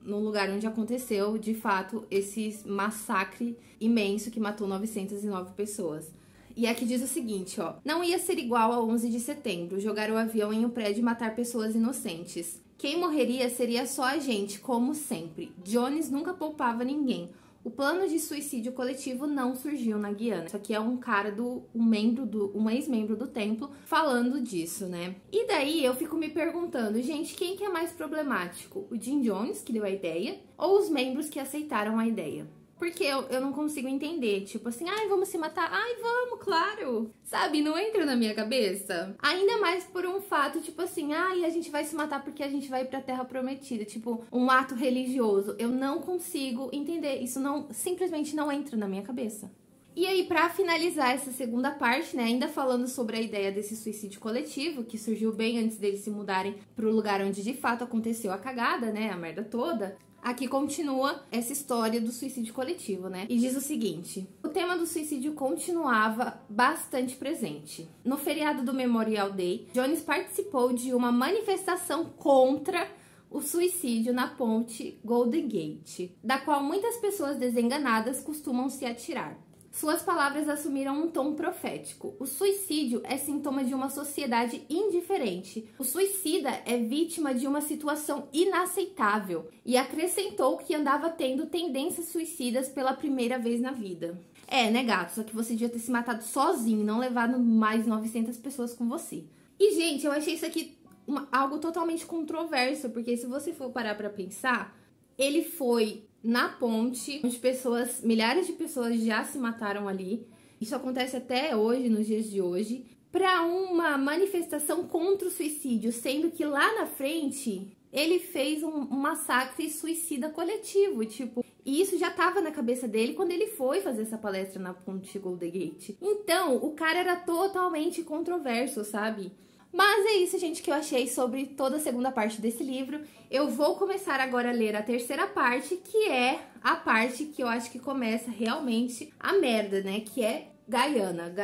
no lugar onde aconteceu, de fato, esse massacre imenso que matou 909 pessoas. E aqui diz o seguinte, ó. Não ia ser igual a 11 de setembro, jogar o avião em um prédio e matar pessoas inocentes. Quem morreria seria só a gente, como sempre. Jones nunca poupava ninguém. O plano de suicídio coletivo não surgiu na Guiana. Isso aqui é um cara um ex-membro do templo falando disso, né? E daí eu fico me perguntando, gente, quem que é mais problemático? O Jim Jones, que deu a ideia, ou os membros que aceitaram a ideia? Porque eu não consigo entender, tipo assim, ai, vamos se matar? Ai, vamos, claro! Sabe, não entra na minha cabeça. Ainda mais por um fato, tipo assim, ai, a gente vai se matar porque a gente vai pra Terra Prometida. Tipo, um ato religioso. Eu não consigo entender, isso simplesmente não entra na minha cabeça. E aí, pra finalizar essa segunda parte, né, ainda falando sobre a ideia desse suicídio coletivo, que surgiu bem antes deles se mudarem pro lugar onde de fato aconteceu a cagada, né, a merda toda, aqui continua essa história do suicídio coletivo, né, e diz o seguinte: o tema do suicídio continuava bastante presente. No feriado do Memorial Day, Jones participou de uma manifestação contra o suicídio na ponte Golden Gate, da qual muitas pessoas desenganadas costumam se atirar. Suas palavras assumiram um tom profético. O suicídio é sintoma de uma sociedade indiferente. O suicida é vítima de uma situação inaceitável. E acrescentou que andava tendo tendências suicidas pela primeira vez na vida. É, né, gato? Só que você devia ter se matado sozinho, não levado mais 900 pessoas com você. E, gente, eu achei isso aqui algo totalmente controverso, porque se você for parar pra pensar, ele foi na ponte, onde milhares de pessoas já se mataram ali. Isso acontece até hoje, nos dias de hoje, para uma manifestação contra o suicídio, sendo que lá na frente ele fez um massacre suicida coletivo, tipo, e isso já tava na cabeça dele quando ele foi fazer essa palestra na ponte Golden Gate. Então, o cara era totalmente controverso, sabe? Mas é isso, gente, que eu achei sobre toda a segunda parte desse livro. Eu vou começar agora a ler a terceira parte, que é a parte que eu acho que começa realmente a merda, né? Que é Guiana.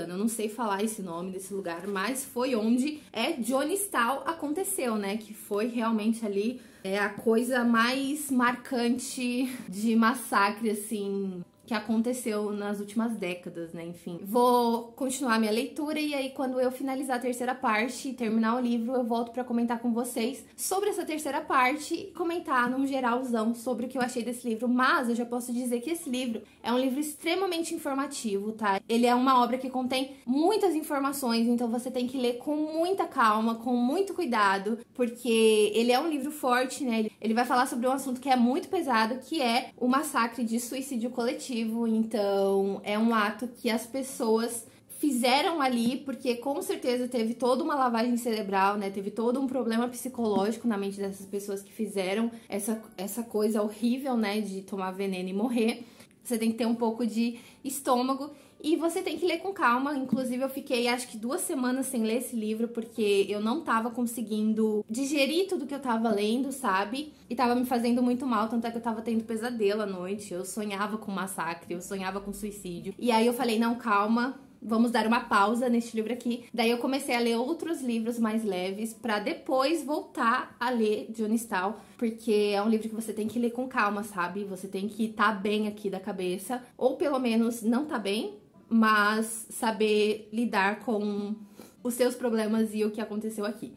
Eu não sei falar esse nome desse lugar, mas foi onde Jonestown aconteceu, né? Que foi realmente ali a coisa mais marcante de massacre, assim, que aconteceu nas últimas décadas, né? Enfim, vou continuar minha leitura e aí quando eu finalizar a terceira parte e terminar o livro, eu volto pra comentar com vocês sobre essa terceira parte e comentar num geralzão sobre o que eu achei desse livro. Mas eu já posso dizer que esse livro é um livro extremamente informativo, tá? Ele é uma obra que contém muitas informações, então você tem que ler com muita calma, com muito cuidado, porque ele é um livro forte, né? Ele vai falar sobre um assunto que é muito pesado, que é o massacre de suicídio coletivo. Então, é um ato que as pessoas fizeram ali, porque com certeza teve toda uma lavagem cerebral, né? Teve todo um problema psicológico na mente dessas pessoas que fizeram essa coisa horrível, né? De tomar veneno e morrer. Você tem que ter um pouco de estômago e você tem que ler com calma. Inclusive, eu fiquei acho que 2 semanas sem ler esse livro, porque eu não tava conseguindo digerir tudo que eu tava lendo, sabe? E tava me fazendo muito mal, tanto é que eu tava tendo pesadelo à noite. Eu sonhava com massacre, eu sonhava com suicídio. E aí eu falei, não, calma, vamos dar uma pausa neste livro aqui. Daí eu comecei a ler outros livros mais leves pra depois voltar a ler Jonestown, porque é um livro que você tem que ler com calma, sabe? Você tem que estar bem aqui da cabeça, ou pelo menos não tá bem, mas saber lidar com os seus problemas e o que aconteceu aqui.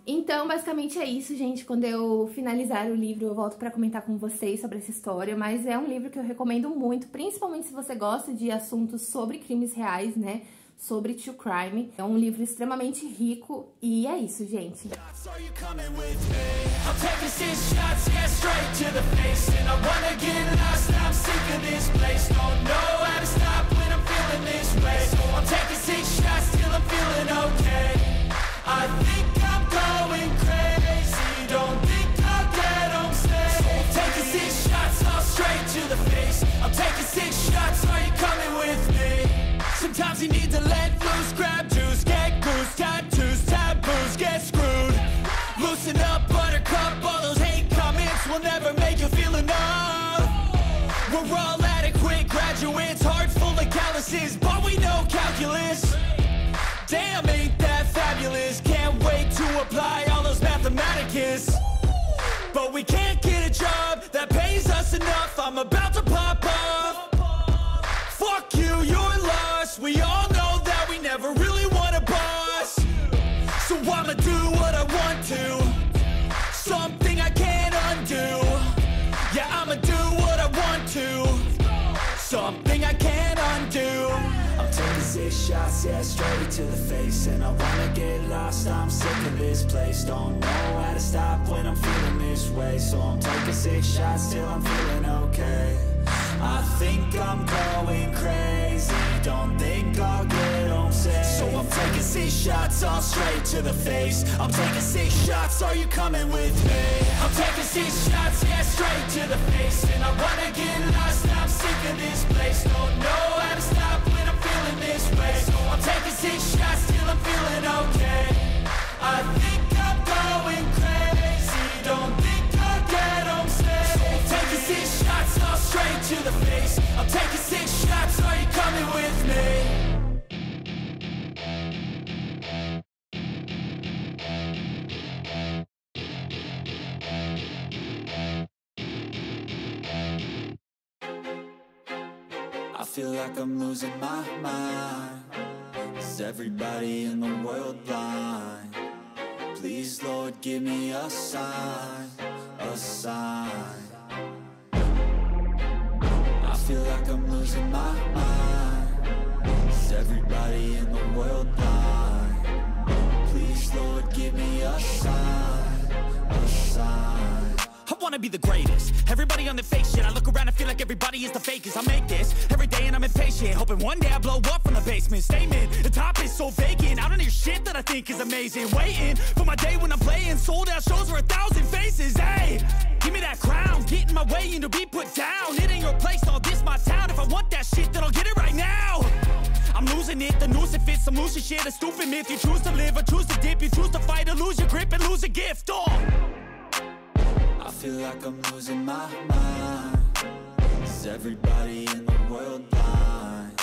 Então, basicamente é isso, gente. Quando eu finalizar o livro, eu volto pra comentar com vocês sobre essa história, mas é um livro que eu recomendo muito, principalmente se você gosta de assuntos sobre crimes reais, né? Sobre true crime. É um livro extremamente rico e é isso, gente. Sometimes you need to let loose, grab juice, get goose, tattoos, taboos, get screwed. Loosen up, buttercup, all those hate comments will never make you feel enough. We're all adequate graduates, heart full of calluses, but we know calculus. Damn, ain't that fabulous, can't wait to apply all those mathematicus. But we can't get a job that pays us enough, I'm about to pop off. Fuck you, you're lost. We all know that we never really want a boss. So I'ma do what I want to, something I can't undo. Yeah, I'ma do what I want to, something I can't undo. I'm taking 6 shots, yeah, straight to the face. And I wanna get lost, I'm sick of this place. Don't know how to stop when I'm feeling this way. So I'm taking 6 shots till I'm feeling okay. I think I'm going crazy, don't think I'll get home safe. So I'm taking 6 shots all straight to the face. I'm taking 6 shots, are you coming with me? I'm taking 6 shots, yeah, straight to the face. And I wanna get lost, I'm sick of this place. Don't know how to stop when I'm feeling this way. So I'm taking 6 shots till I'm feeling okay. I think I'm going crazy, don't think I'll get home safe. So I'm taking 6 shots, all straight to the face. I'm taking 6 shots, are you coming with me? I feel like I'm losing my mind. Is everybody in the world blind? Please, Lord, give me a sign, a sign. I feel like I'm losing my mind. Is everybody in the world blind? Please, Lord, give me a sign, a sign. I wanna be the greatest. Everybody on the fake shit. I look around and feel like everybody is the fakest. I make this every day and I'm impatient, hoping one day I blow up from the basement. Statement, the top is so vacant. I don't hear shit that I think is amazing. Waiting for my day when I'm playing sold out shows for 1,000 faces. Hey, give me that crown, get in my way and to be put down. It ain't your place, all this my town. If I want that shit, then I'll get it right now. I'm losing it, the noose it fits. I'm losing shit, a stupid myth. You choose to live or choose to dip. You choose to fight or lose your grip and lose a gift. I feel like I'm losing my mind. Is everybody in the world blind?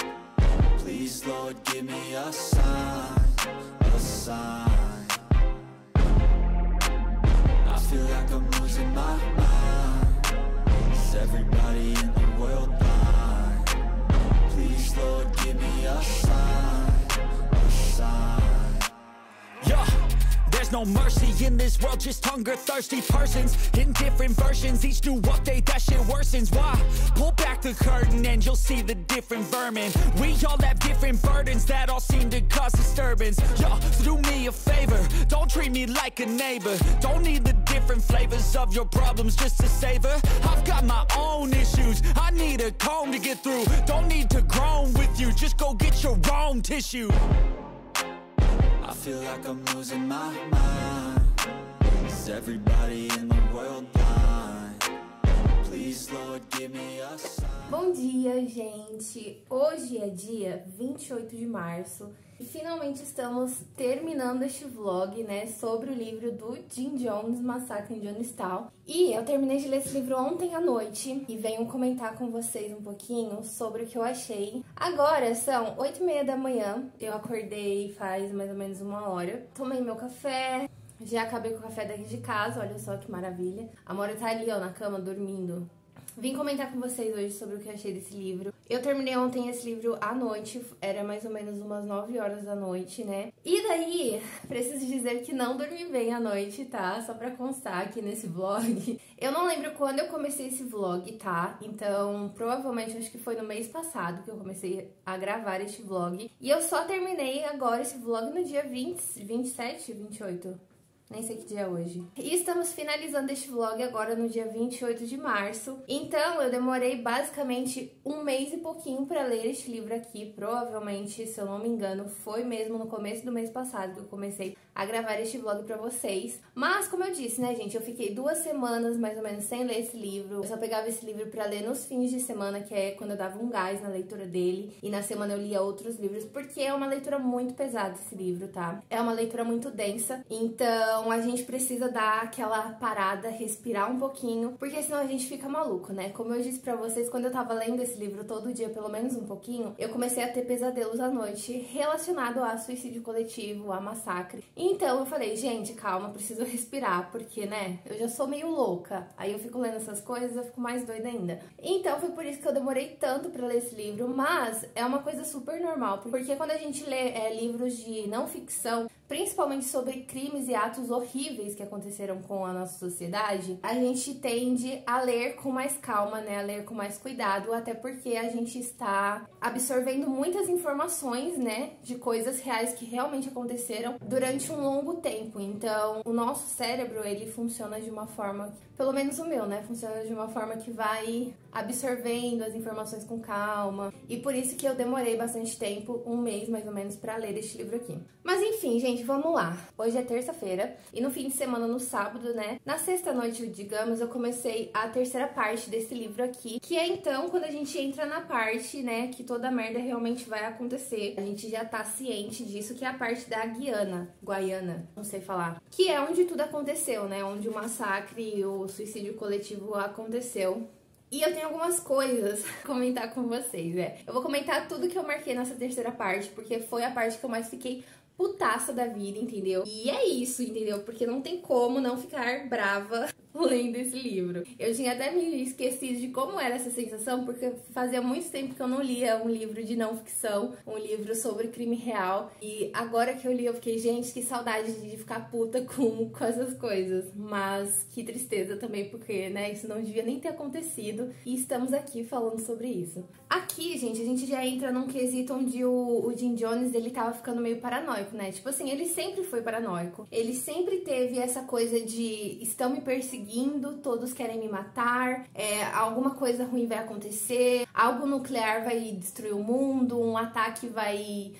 Please, Lord, give me a sign, a sign. I feel like I'm losing my mind. Is everybody in the world blind? Please, Lord, give me a sign, a sign. Yeah. There's no mercy in this world, just hunger-thirsty persons in different versions. Each new update, that shit worsens. Why? Pull back the curtain and you'll see the different vermin. We all have different burdens that all seem to cause disturbance. Yo, so do me a favor, don't treat me like a neighbor. Don't need the different flavors of your problems just to savor. I've got my own issues, I need a comb to get through. Don't need to groan with you, just go get your own tissue. I feel like I'm losing my mind. Is everybody in the world blind? Please, Lord, give me a sign. Bom dia, gente! Hoje é dia 28 de março e finalmente estamos terminando este vlog, né, sobre o livro do Jim Jones, Massacre em Jonestown. E eu terminei de ler esse livro ontem à noite e venho comentar com vocês um pouquinho sobre o que eu achei. Agora são 8h30 da manhã, eu acordei faz mais ou menos 1 hora, tomei meu café, já acabei com o café daqui de casa, olha só que maravilha. A Mora tá ali, ó, na cama, dormindo. Vim comentar com vocês hoje sobre o que eu achei desse livro. Eu terminei ontem esse livro à noite, era mais ou menos umas 9 horas da noite, né? E daí, preciso dizer que não dormi bem à noite, tá? Só pra constar aqui nesse vlog. Eu não lembro quando eu comecei esse vlog, tá? Então, provavelmente, acho que foi no mês passado que eu comecei a gravar este vlog. E eu só terminei agora esse vlog no dia 27, 28... Nem sei que dia é hoje. E estamos finalizando este vlog agora no dia 28 de março. Então, eu demorei basicamente 1 mês e pouquinho pra ler este livro aqui. Provavelmente, se eu não me engano, foi mesmo no começo do mês passado que eu comecei a gravar este vlog pra vocês. Mas, como eu disse, né, gente, eu fiquei 2 semanas mais ou menos sem ler esse livro. Eu só pegava esse livro pra ler nos fins de semana, que é quando eu dava um gás na leitura dele. E na semana eu lia outros livros, porque é uma leitura muito pesada esse livro, tá? É uma leitura muito densa, então a gente precisa dar aquela parada, respirar um pouquinho, porque senão a gente fica maluco, né? Como eu disse pra vocês, quando eu tava lendo esse livro todo dia, pelo menos um pouquinho, eu comecei a ter pesadelos à noite relacionado a suicídio coletivo, a massacre. Então eu falei, gente, calma, preciso respirar, porque, né, eu já sou meio louca. Aí eu fico lendo essas coisas, eu fico mais doida ainda. Então foi por isso que eu demorei tanto pra ler esse livro, mas é uma coisa super normal, porque quando a gente lê livros de não ficção, principalmente sobre crimes e atos horríveis que aconteceram com a nossa sociedade, a gente tende a ler com mais calma, né, a ler com mais cuidado, até porque a gente está absorvendo muitas informações, né, de coisas reais que realmente aconteceram durante um longo tempo. Então, o nosso cérebro, ele funciona de uma forma Pelo menos o meu, né? Funciona de uma forma que vai absorvendo as informações com calma. E por isso que eu demorei bastante tempo, um mês mais ou menos, pra ler este livro aqui. Mas enfim, gente, vamos lá. Hoje é terça-feira e no fim de semana, no sábado, né? Na sexta-noite, digamos, eu comecei a terceira parte desse livro aqui, que é então quando a gente entra na parte, né, que toda merda realmente vai acontecer. A gente já tá ciente disso, que é a parte da Guaiana, não sei falar. Que é onde tudo aconteceu, né? Onde o massacre e o suicídio coletivo aconteceu. E eu tenho algumas coisas a comentar com vocês, né? Eu vou comentar tudo que eu marquei nessa terceira parte, porque foi a parte que eu mais fiquei putaça da vida, entendeu? E é isso, entendeu? Porque não tem como não ficar brava lendo esse livro. Eu tinha até me esquecido de como era essa sensação, porque fazia muito tempo que eu não lia um livro de não ficção, um livro sobre crime real. E agora que eu li, eu fiquei, gente, que saudade de ficar puta com essas coisas. Mas que tristeza também, porque, né, isso não devia nem ter acontecido. E estamos aqui falando sobre isso. Aqui, gente, a gente já entra num quesito onde o Jim Jones, ele tava ficando meio paranoico, né? Tipo assim, ele sempre foi paranoico. Ele sempre teve essa coisa de estão me perseguindo, todos querem me matar, alguma coisa ruim vai acontecer, algo nuclear vai destruir o mundo, um ataque vai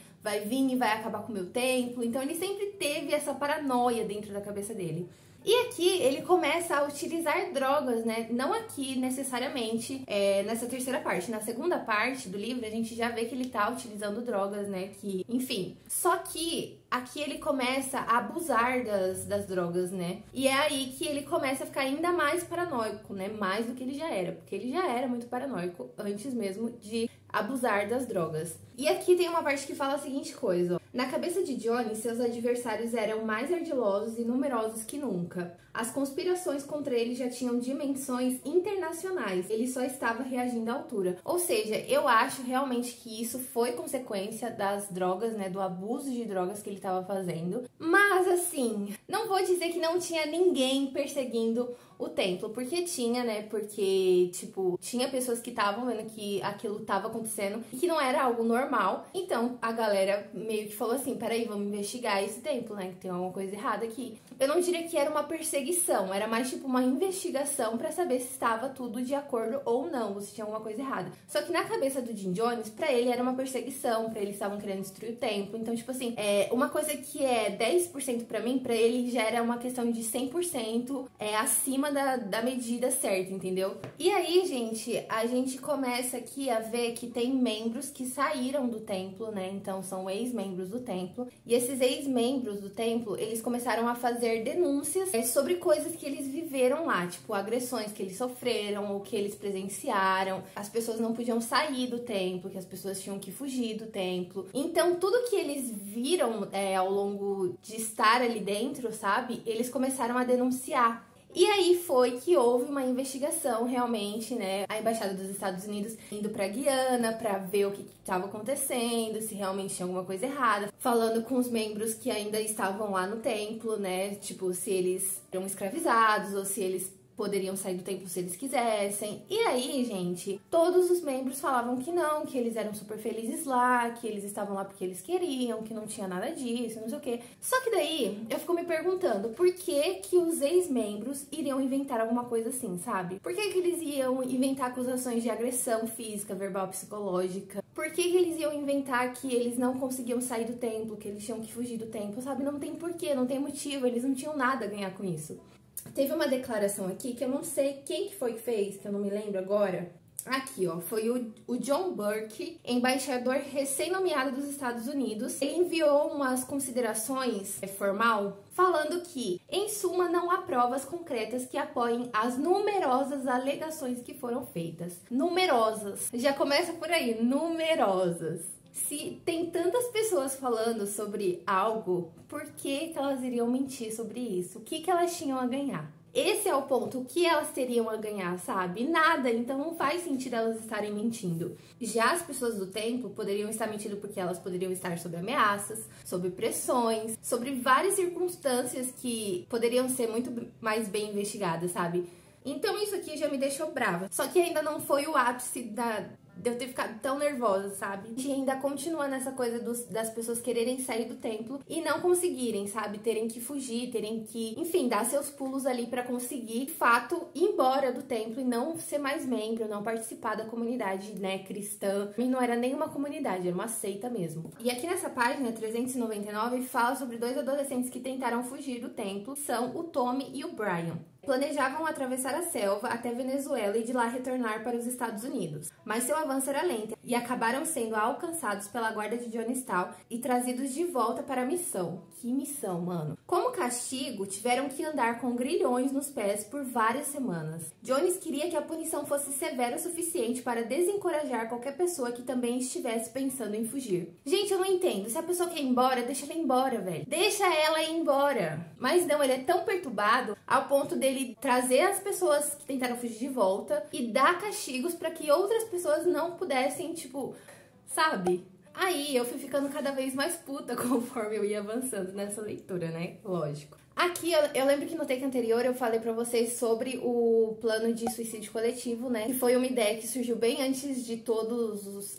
vir e vai acabar com o meu templo. Então ele sempre teve essa paranoia dentro da cabeça dele. E aqui ele começa a utilizar drogas, né? Não aqui necessariamente nessa terceira parte. Na segunda parte do livro a gente já vê que ele tá utilizando drogas, né? Que, enfim. Só que aqui ele começa a abusar das drogas, né? E é aí que ele começa a ficar ainda mais paranoico, né? Mais do que ele já era. Porque ele já era muito paranoico antes mesmo de abusar das drogas. E aqui tem uma parte que fala a seguinte coisa, ó. Na cabeça de Johnny, seus adversários eram mais ardilosos e numerosos que nunca. As conspirações contra ele já tinham dimensões internacionais. Ele só estava reagindo à altura. Ou seja, eu acho realmente que isso foi consequência das drogas, né? Do abuso de drogas que ele estava fazendo. Mas, assim, não vou dizer que não tinha ninguém perseguindo o templo, porque tinha, né? Porque, tipo, tinha pessoas que estavam vendo que aquilo estava acontecendo e que não era algo normal. Então, a galera meio que falou assim, peraí, vamos investigar esse templo, né? Que tem alguma coisa errada aqui. Eu não diria que era uma perseguição, era mais tipo uma investigação pra saber se estava tudo de acordo ou não, ou se tinha alguma coisa errada. Só que na cabeça do Jim Jones, pra ele era uma perseguição, pra eles estavam querendo destruir o templo. Então, tipo assim, uma coisa que é 10% pra mim, pra ele já era uma questão de 100% acima da medida certa, entendeu? E aí, gente, a gente começa aqui a ver que tem membros que saíram do templo, né? Então, são ex-membros do templo. E esses ex-membros do templo, eles começaram a fazer denúncias sobre coisas que eles viveram lá, tipo agressões que eles sofreram ou que eles presenciaram. As pessoas não podiam sair do templo, que as pessoas tinham que fugir do templo. Então, tudo que eles viram ao longo de estar ali dentro, sabe? Eles começaram a denunciar. E aí foi que houve uma investigação realmente, né? A Embaixada dos Estados Unidos indo pra Guiana pra ver o que estava acontecendo, se realmente tinha alguma coisa errada. Falando com os membros que ainda estavam lá no templo, né? Tipo, se eles eram escravizados ou se eles poderiam sair do templo se eles quisessem. E aí, gente, todos os membros falavam que não, que eles eram super felizes lá, que eles estavam lá porque eles queriam, que não tinha nada disso, não sei o quê. Só que daí, eu fico me perguntando, por que os ex-membros iriam inventar alguma coisa assim, sabe? Por que eles iam inventar acusações de agressão física, verbal, psicológica? Por que eles iam inventar que eles não conseguiam sair do templo, que eles tinham que fugir do templo, sabe? Não tem porquê, não tem motivo, eles não tinham nada a ganhar com isso. Teve uma declaração aqui que eu não sei quem que foi que fez, que eu não me lembro agora. Aqui, ó, foi o John Burke, embaixador recém-nomeado dos Estados Unidos. Ele enviou umas considerações formal falando que, em suma, não há provas concretas que apoiem as numerosas alegações que foram feitas. Numerosas. Já começa por aí, numerosas. Se tem tantas pessoas falando sobre algo, por que elas iriam mentir sobre isso? O que elas tinham a ganhar? Esse é o ponto, o que elas teriam a ganhar, sabe? Nada, então não faz sentido elas estarem mentindo. Já as pessoas do templo poderiam estar mentindo porque elas poderiam estar sob ameaças, sob pressões, sobre várias circunstâncias que poderiam ser muito mais bem investigadas, sabe? Então isso aqui já me deixou brava. Só que ainda não foi o ápice de eu ter ficado tão nervosa, sabe? A gente ainda continua nessa coisa das pessoas quererem sair do templo e não conseguirem, sabe? Terem que fugir, terem que, enfim, dar seus pulos ali pra conseguir, de fato, ir embora do templo e não ser mais membro, não participar da comunidade, né, cristã. E não era nem uma comunidade, era uma seita mesmo. E aqui nessa página 399 fala sobre dois adolescentes que tentaram fugir do templo, são o Tommy e o Brian. Planejavam atravessar a selva até Venezuela e de lá retornar para os Estados Unidos. Mas seu avanço era lento e acabaram sendo alcançados pela guarda de Jonestown e trazidos de volta para a missão. Que missão, mano! Como castigo, tiveram que andar com grilhões nos pés por várias semanas. Jones queria que a punição fosse severa o suficiente para desencorajar qualquer pessoa que também estivesse pensando em fugir. Gente, eu não entendo. Se a pessoa quer ir embora, deixa ela ir embora, velho. Deixa ela ir embora. Mas não, ele é tão perturbado ao ponto dele trazer as pessoas que tentaram fugir de volta e dar castigos para que outras pessoas não pudessem, tipo, sabe? Aí eu fui ficando cada vez mais puta conforme eu ia avançando nessa leitura, né? Lógico. Aqui, eu lembro que no take anterior eu falei pra vocês sobre o plano de suicídio coletivo, né? Que foi uma ideia que surgiu bem antes de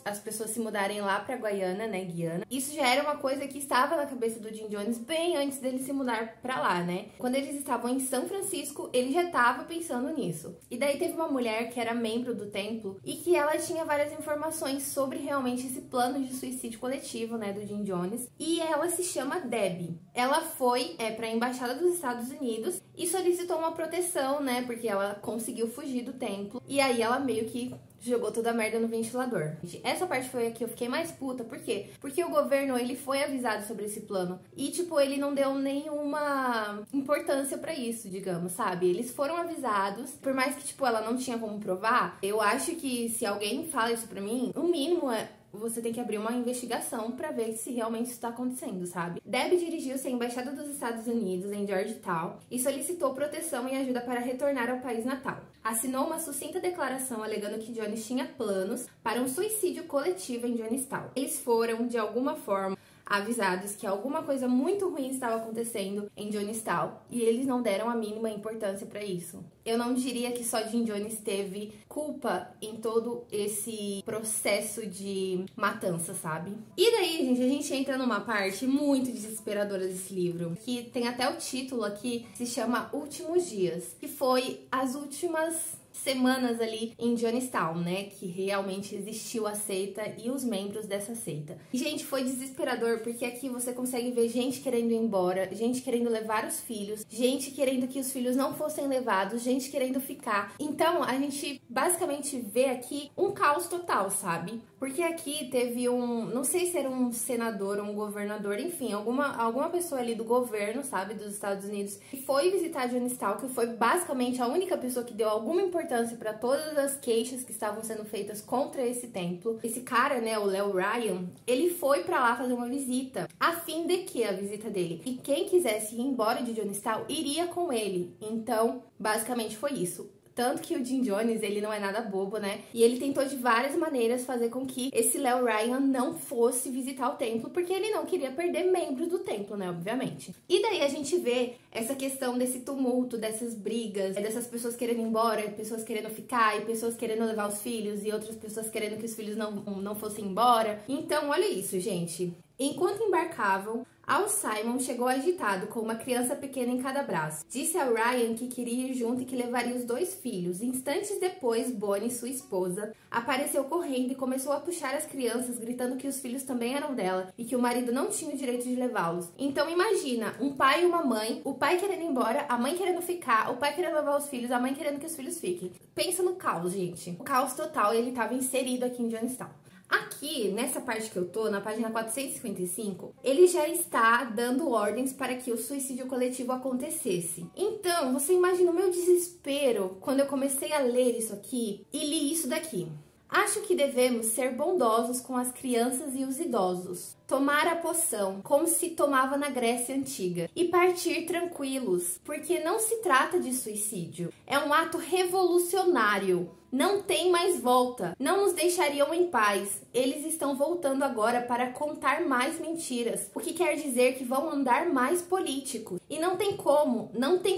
as pessoas se mudarem lá pra Guiana, né? Guiana. Isso já era uma coisa que estava na cabeça do Jim Jones bem antes dele se mudar pra lá, né? Quando eles estavam em São Francisco, ele já estava pensando nisso. E daí teve uma mulher que era membro do templo e que ela tinha várias informações sobre realmente esse plano de suicídio coletivo, né? Do Jim Jones. E ela se chama Debbie. Ela foi pra embaixada dos Estados Unidos e solicitou uma proteção, né, porque ela conseguiu fugir do templo e aí ela meio que jogou toda a merda no ventilador. Essa parte foi a que eu fiquei mais puta, por quê? Porque o governo, ele foi avisado sobre esse plano e, tipo, ele não deu nenhuma importância pra isso, digamos, sabe? Eles foram avisados, por mais que, tipo, ela não tinha como provar, eu acho que se alguém fala isso pra mim, o mínimo você tem que abrir uma investigação pra ver se realmente isso tá acontecendo, sabe? Debbie dirigiu-se à Embaixada dos Estados Unidos em Georgetown e solicitou proteção e ajuda para retornar ao país natal. Assinou uma sucinta declaração alegando que Jones tinha planos para um suicídio coletivo em Jonestown. Eles foram, de alguma forma, avisados que alguma coisa muito ruim estava acontecendo em Jonestown e eles não deram a mínima importância para isso. Eu não diria que só Jim Jones teve culpa em todo esse processo de matança, sabe? E daí, gente, a gente entra numa parte muito desesperadora desse livro, que tem até o título aqui, se chama Últimos Dias, que foi as últimas semanas ali em Jonestown, né, que realmente existiu a seita e os membros dessa seita. E, gente, foi desesperador, porque aqui você consegue ver gente querendo ir embora, gente querendo levar os filhos, gente querendo que os filhos não fossem levados, gente querendo ficar. Então, a gente basicamente vê aqui um caos total, sabe? Porque aqui teve não sei se era um senador ou um governador, enfim, alguma pessoa ali do governo, sabe, dos Estados Unidos, que foi visitar Jonestown, que foi basicamente a única pessoa que deu alguma importância para todas as queixas que estavam sendo feitas contra esse templo. Esse cara, né, o Léo Ryan, ele foi pra lá fazer uma visita, a fim de que a visita dele e quem quisesse ir embora de Jonestown iria com ele. Então, basicamente foi isso. Tanto que o Jim Jones, ele não é nada bobo, né? E ele tentou de várias maneiras fazer com que esse Léo Ryan não fosse visitar o templo, porque ele não queria perder membros do templo, né? Obviamente. E daí a gente vê essa questão desse tumulto, dessas brigas, dessas pessoas querendo ir embora, pessoas querendo ficar, e pessoas querendo levar os filhos, e outras pessoas querendo que os filhos não fossem embora. Então, olha isso, gente. Enquanto embarcavam, Al Simon chegou agitado, com uma criança pequena em cada braço. Disse a Ryan que queria ir junto e que levaria os dois filhos. Instantes depois, Bonnie, sua esposa, apareceu correndo e começou a puxar as crianças, gritando que os filhos também eram dela e que o marido não tinha o direito de levá-los. Então imagina, um pai e uma mãe, o pai querendo ir embora, a mãe querendo ficar, o pai querendo levar os filhos, a mãe querendo que os filhos fiquem. Pensa no caos, gente. O caos total, ele estava inserido aqui em Jonestown. Aqui, nessa parte que eu tô, na página 455, ele já está dando ordens para que o suicídio coletivo acontecesse. Então, você imagina o meu desespero quando eu comecei a ler isso aqui e li isso daqui. Acho que devemos ser bondosos com as crianças e os idosos, tomar a poção como se tomava na Grécia Antiga e partir tranquilos, porque não se trata de suicídio, é um ato revolucionário. Não tem mais volta, não nos deixariam em paz. Eles estão voltando agora para contar mais mentiras, o que quer dizer que vão andar mais políticos. E não tem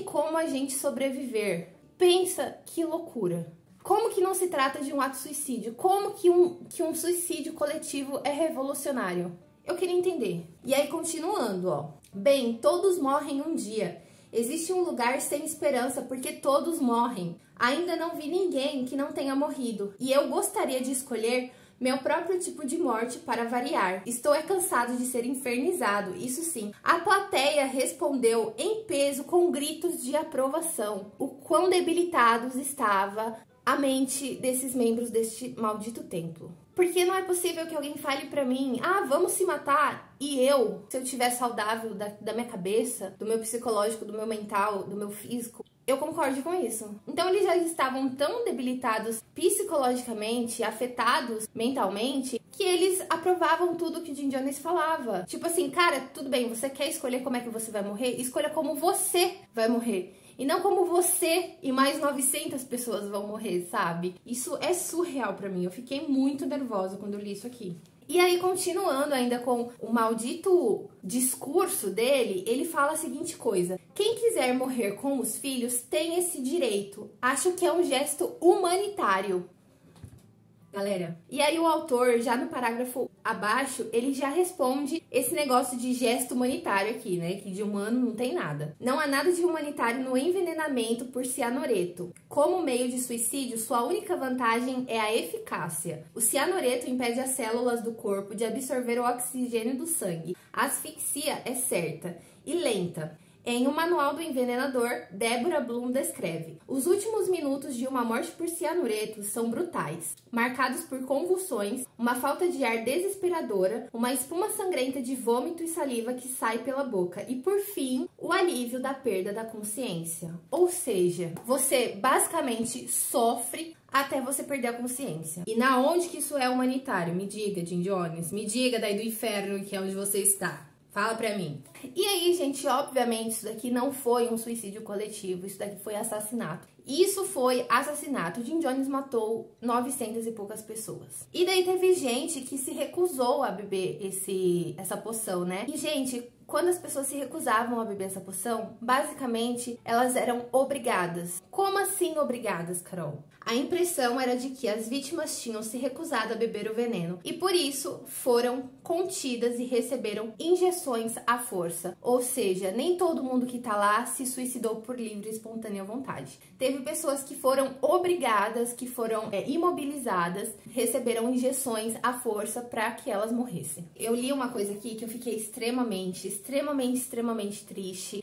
como a gente sobreviver. Pensa que loucura. Como que não se trata de um ato suicídio? Como que um suicídio coletivo é revolucionário? Eu queria entender. E aí, continuando, ó. Bem, todos morrem um dia. Existe um lugar sem esperança porque todos morrem. Ainda não vi ninguém que não tenha morrido. E eu gostaria de escolher meu próprio tipo de morte para variar. Estou cansado de ser infernizado, isso sim. A plateia respondeu em peso com gritos de aprovação. O quão debilitados estava a mente desses membros deste maldito templo. Porque não é possível que alguém fale pra mim, ah, vamos se matar, e eu, se eu estiver saudável da minha cabeça, do meu psicológico, do meu mental, do meu físico, eu concordo com isso. Então eles já estavam tão debilitados psicologicamente, afetados mentalmente, que eles aprovavam tudo que o Jim Jones falava. Tipo assim, cara, tudo bem, você quer escolher como é que você vai morrer? Escolha como você vai morrer. E não como você e mais 900 pessoas vão morrer, sabe? Isso é surreal pra mim. Eu fiquei muito nervosa quando eu li isso aqui. E aí, continuando ainda com o maldito discurso dele, ele fala a seguinte coisa: quem quiser morrer com os filhos tem esse direito. Acho que é um gesto humanitário. Galera, e aí o autor, já no parágrafo abaixo, ele já responde esse negócio de gesto humanitário aqui, né? Que de humano não tem nada. Não há nada de humanitário no envenenamento por cianureto. Como meio de suicídio, sua única vantagem é a eficácia. O cianureto impede as células do corpo de absorver o oxigênio do sangue. A asfixia é certa e lenta. Em O Manual do Envenenador, Deborah Bloom descreve: os últimos minutos de uma morte por cianureto são brutais, marcados por convulsões, uma falta de ar desesperadora, uma espuma sangrenta de vômito e saliva que sai pela boca e, por fim, o alívio da perda da consciência. Ou seja, você basicamente sofre até você perder a consciência. E na onde que isso é humanitário? Me diga, Jim Jones. Me diga daí do inferno, que é onde você está. Fala pra mim. E aí, gente, obviamente, isso daqui não foi um suicídio coletivo, isso daqui foi assassinato. Isso foi assassinato. Jim Jones matou 900 e poucas pessoas. E daí teve gente que se recusou a beber essa poção, né? E, gente, quando as pessoas se recusavam a beber essa poção, basicamente, elas eram obrigadas. Como assim obrigadas, Carol? A impressão era de que as vítimas tinham se recusado a beber o veneno e por isso foram contidas e receberam injeções à força. Ou seja, nem todo mundo que tá lá se suicidou por livre e espontânea vontade. Teve pessoas que foram obrigadas, que foram imobilizadas, receberam injeções à força para que elas morressem. Eu li uma coisa aqui que eu fiquei extremamente triste.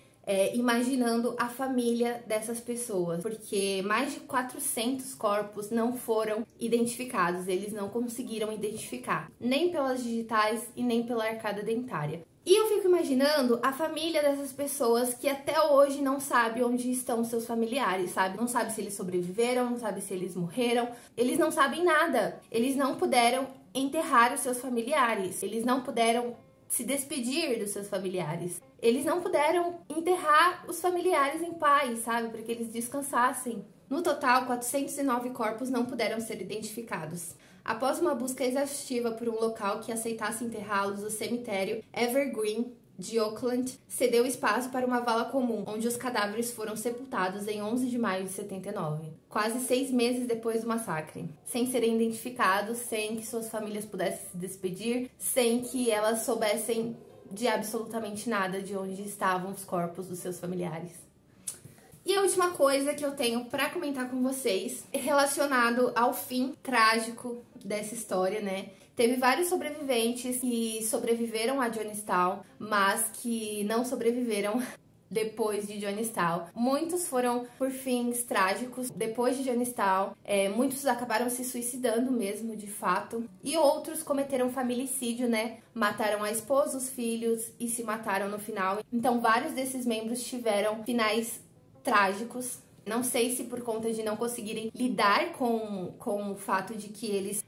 Imaginando a família dessas pessoas, porque mais de 400 corpos não foram identificados, eles não conseguiram identificar, nem pelas digitais e nem pela arcada dentária. E eu fico imaginando a família dessas pessoas que até hoje não sabe onde estão seus familiares, sabe? Não sabe se eles sobreviveram, não sabe se eles morreram, eles não sabem nada, eles não puderam enterrar os seus familiares, eles não puderam se despedir dos seus familiares. Eles não puderam enterrar os familiares em paz, sabe? Para que eles descansassem. No total, 409 corpos não puderam ser identificados. Após uma busca exaustiva por um local que aceitasse enterrá-los, o cemitério Evergreen de Oakland cedeu espaço para uma vala comum, onde os cadáveres foram sepultados em 11 de maio de 79, quase 6 meses depois do massacre, sem serem identificados, sem que suas famílias pudessem se despedir, sem que elas soubessem de absolutamente nada de onde estavam os corpos dos seus familiares. E a última coisa que eu tenho para comentar com vocês é relacionado ao fim trágico dessa história, né? Teve vários sobreviventes que sobreviveram a Jonestown, mas que não sobreviveram depois de Jonestown. Muitos foram por fins trágicos depois de Jonestown. Muitos acabaram se suicidando mesmo, de fato. E outros cometeram familicídio, né? Mataram a esposa, os filhos e se mataram no final. Então, vários desses membros tiveram finais trágicos. Não sei se por conta de não conseguirem lidar com o fato de que eles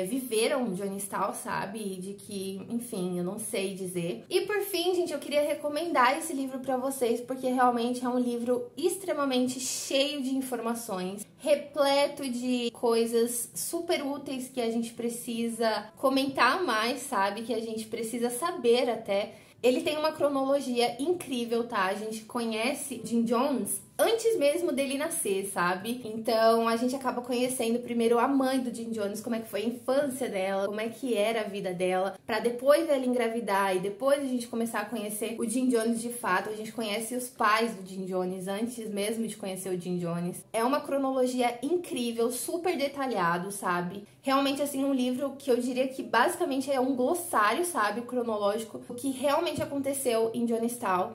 viveram Jonestown, sabe? E de que, enfim, eu não sei dizer. E por fim, gente, eu queria recomendar esse livro pra vocês, porque realmente é um livro extremamente cheio de informações, repleto de coisas super úteis que a gente precisa comentar mais, sabe? Que a gente precisa saber até. Ele tem uma cronologia incrível, tá? A gente conhece Jim Jones antes mesmo dele nascer, sabe? Então a gente acaba conhecendo primeiro a mãe do Jim Jones, como é que foi a infância dela, como é que era a vida dela, pra depois ela engravidar e depois a gente começar a conhecer o Jim Jones de fato. A gente conhece os pais do Jim Jones antes mesmo de conhecer o Jim Jones. É uma cronologia incrível, super detalhado, sabe? Realmente, assim, um livro que eu diria que basicamente é um glossário, sabe? Cronológico, o que realmente aconteceu em Jonestown.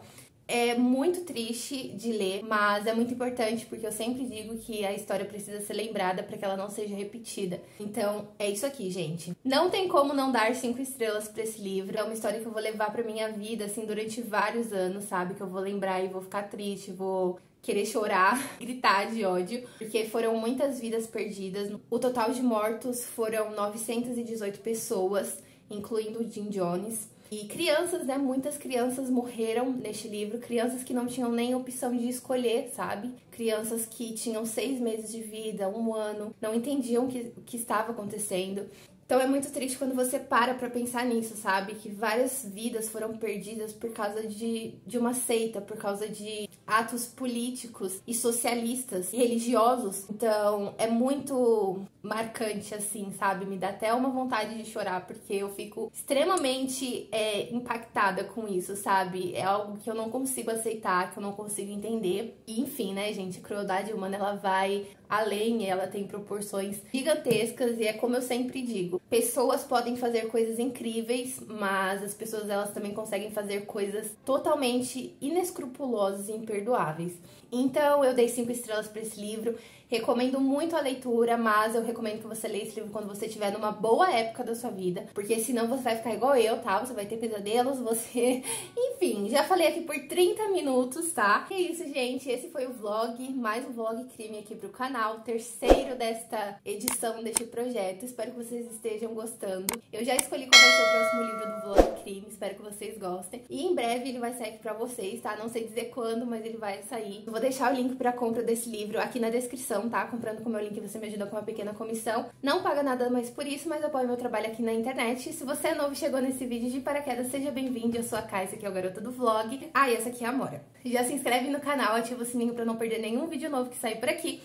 É muito triste de ler, mas é muito importante porque eu sempre digo que a história precisa ser lembrada para que ela não seja repetida. Então, é isso aqui, gente. Não tem como não dar 5 estrelas para esse livro. É uma história que eu vou levar para minha vida, assim, durante vários anos, sabe? Que eu vou lembrar e vou ficar triste, vou querer chorar, gritar de ódio, porque foram muitas vidas perdidas. O total de mortos foram 918 pessoas, incluindo o Jim Jones. E crianças, né? Muitas crianças morreram neste livro. Crianças que não tinham nem opção de escolher, sabe? Crianças que tinham 6 meses de vida, 1 ano, não entendiam o que estava acontecendo. Então é muito triste quando você para pra pensar nisso, sabe? Que várias vidas foram perdidas por causa de uma seita, por causa de atos políticos e socialistas e religiosos. Então é muito marcante, assim, sabe? Me dá até uma vontade de chorar, porque eu fico extremamente impactada com isso, sabe? É algo que eu não consigo aceitar, que eu não consigo entender. E enfim, né, gente? A crueldade humana, ela vai além, ela tem proporções gigantescas e é como eu sempre digo, pessoas podem fazer coisas incríveis, mas as pessoas, elas também conseguem fazer coisas totalmente inescrupulosas e imperdoáveis. Então eu dei 5 estrelas para esse livro. Recomendo muito a leitura, mas eu recomendo que você leia esse livro quando você estiver numa boa época da sua vida, porque senão você vai ficar igual eu, tá? Você vai ter pesadelos, você... Enfim, já falei aqui por 30 minutos, tá? É isso, gente. Esse foi o vlog, mais um vlog crime aqui pro canal, terceiro desta edição deste projeto. Espero que vocês estejam gostando. Eu já escolhi qual vai ser o próximo livro do vlog crime, espero que vocês gostem. E em breve ele vai sair aqui pra vocês, tá? Não sei dizer quando, mas ele vai sair. Eu vou deixar o link pra compra desse livro aqui na descrição, tá? Comprando com o meu link você me ajuda com uma pequena comissão. Não paga nada mais por isso, mas apoia meu trabalho aqui na internet. E se você é novo e chegou nesse vídeo de paraquedas, seja bem-vindo. Eu sou a Kai, essa aqui é o Garota do Vlog. Ah, e essa aqui é a Amora. Já se inscreve no canal, ativa o sininho pra não perder nenhum vídeo novo que sair por aqui.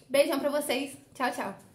Beijão pra vocês. Tchau, tchau.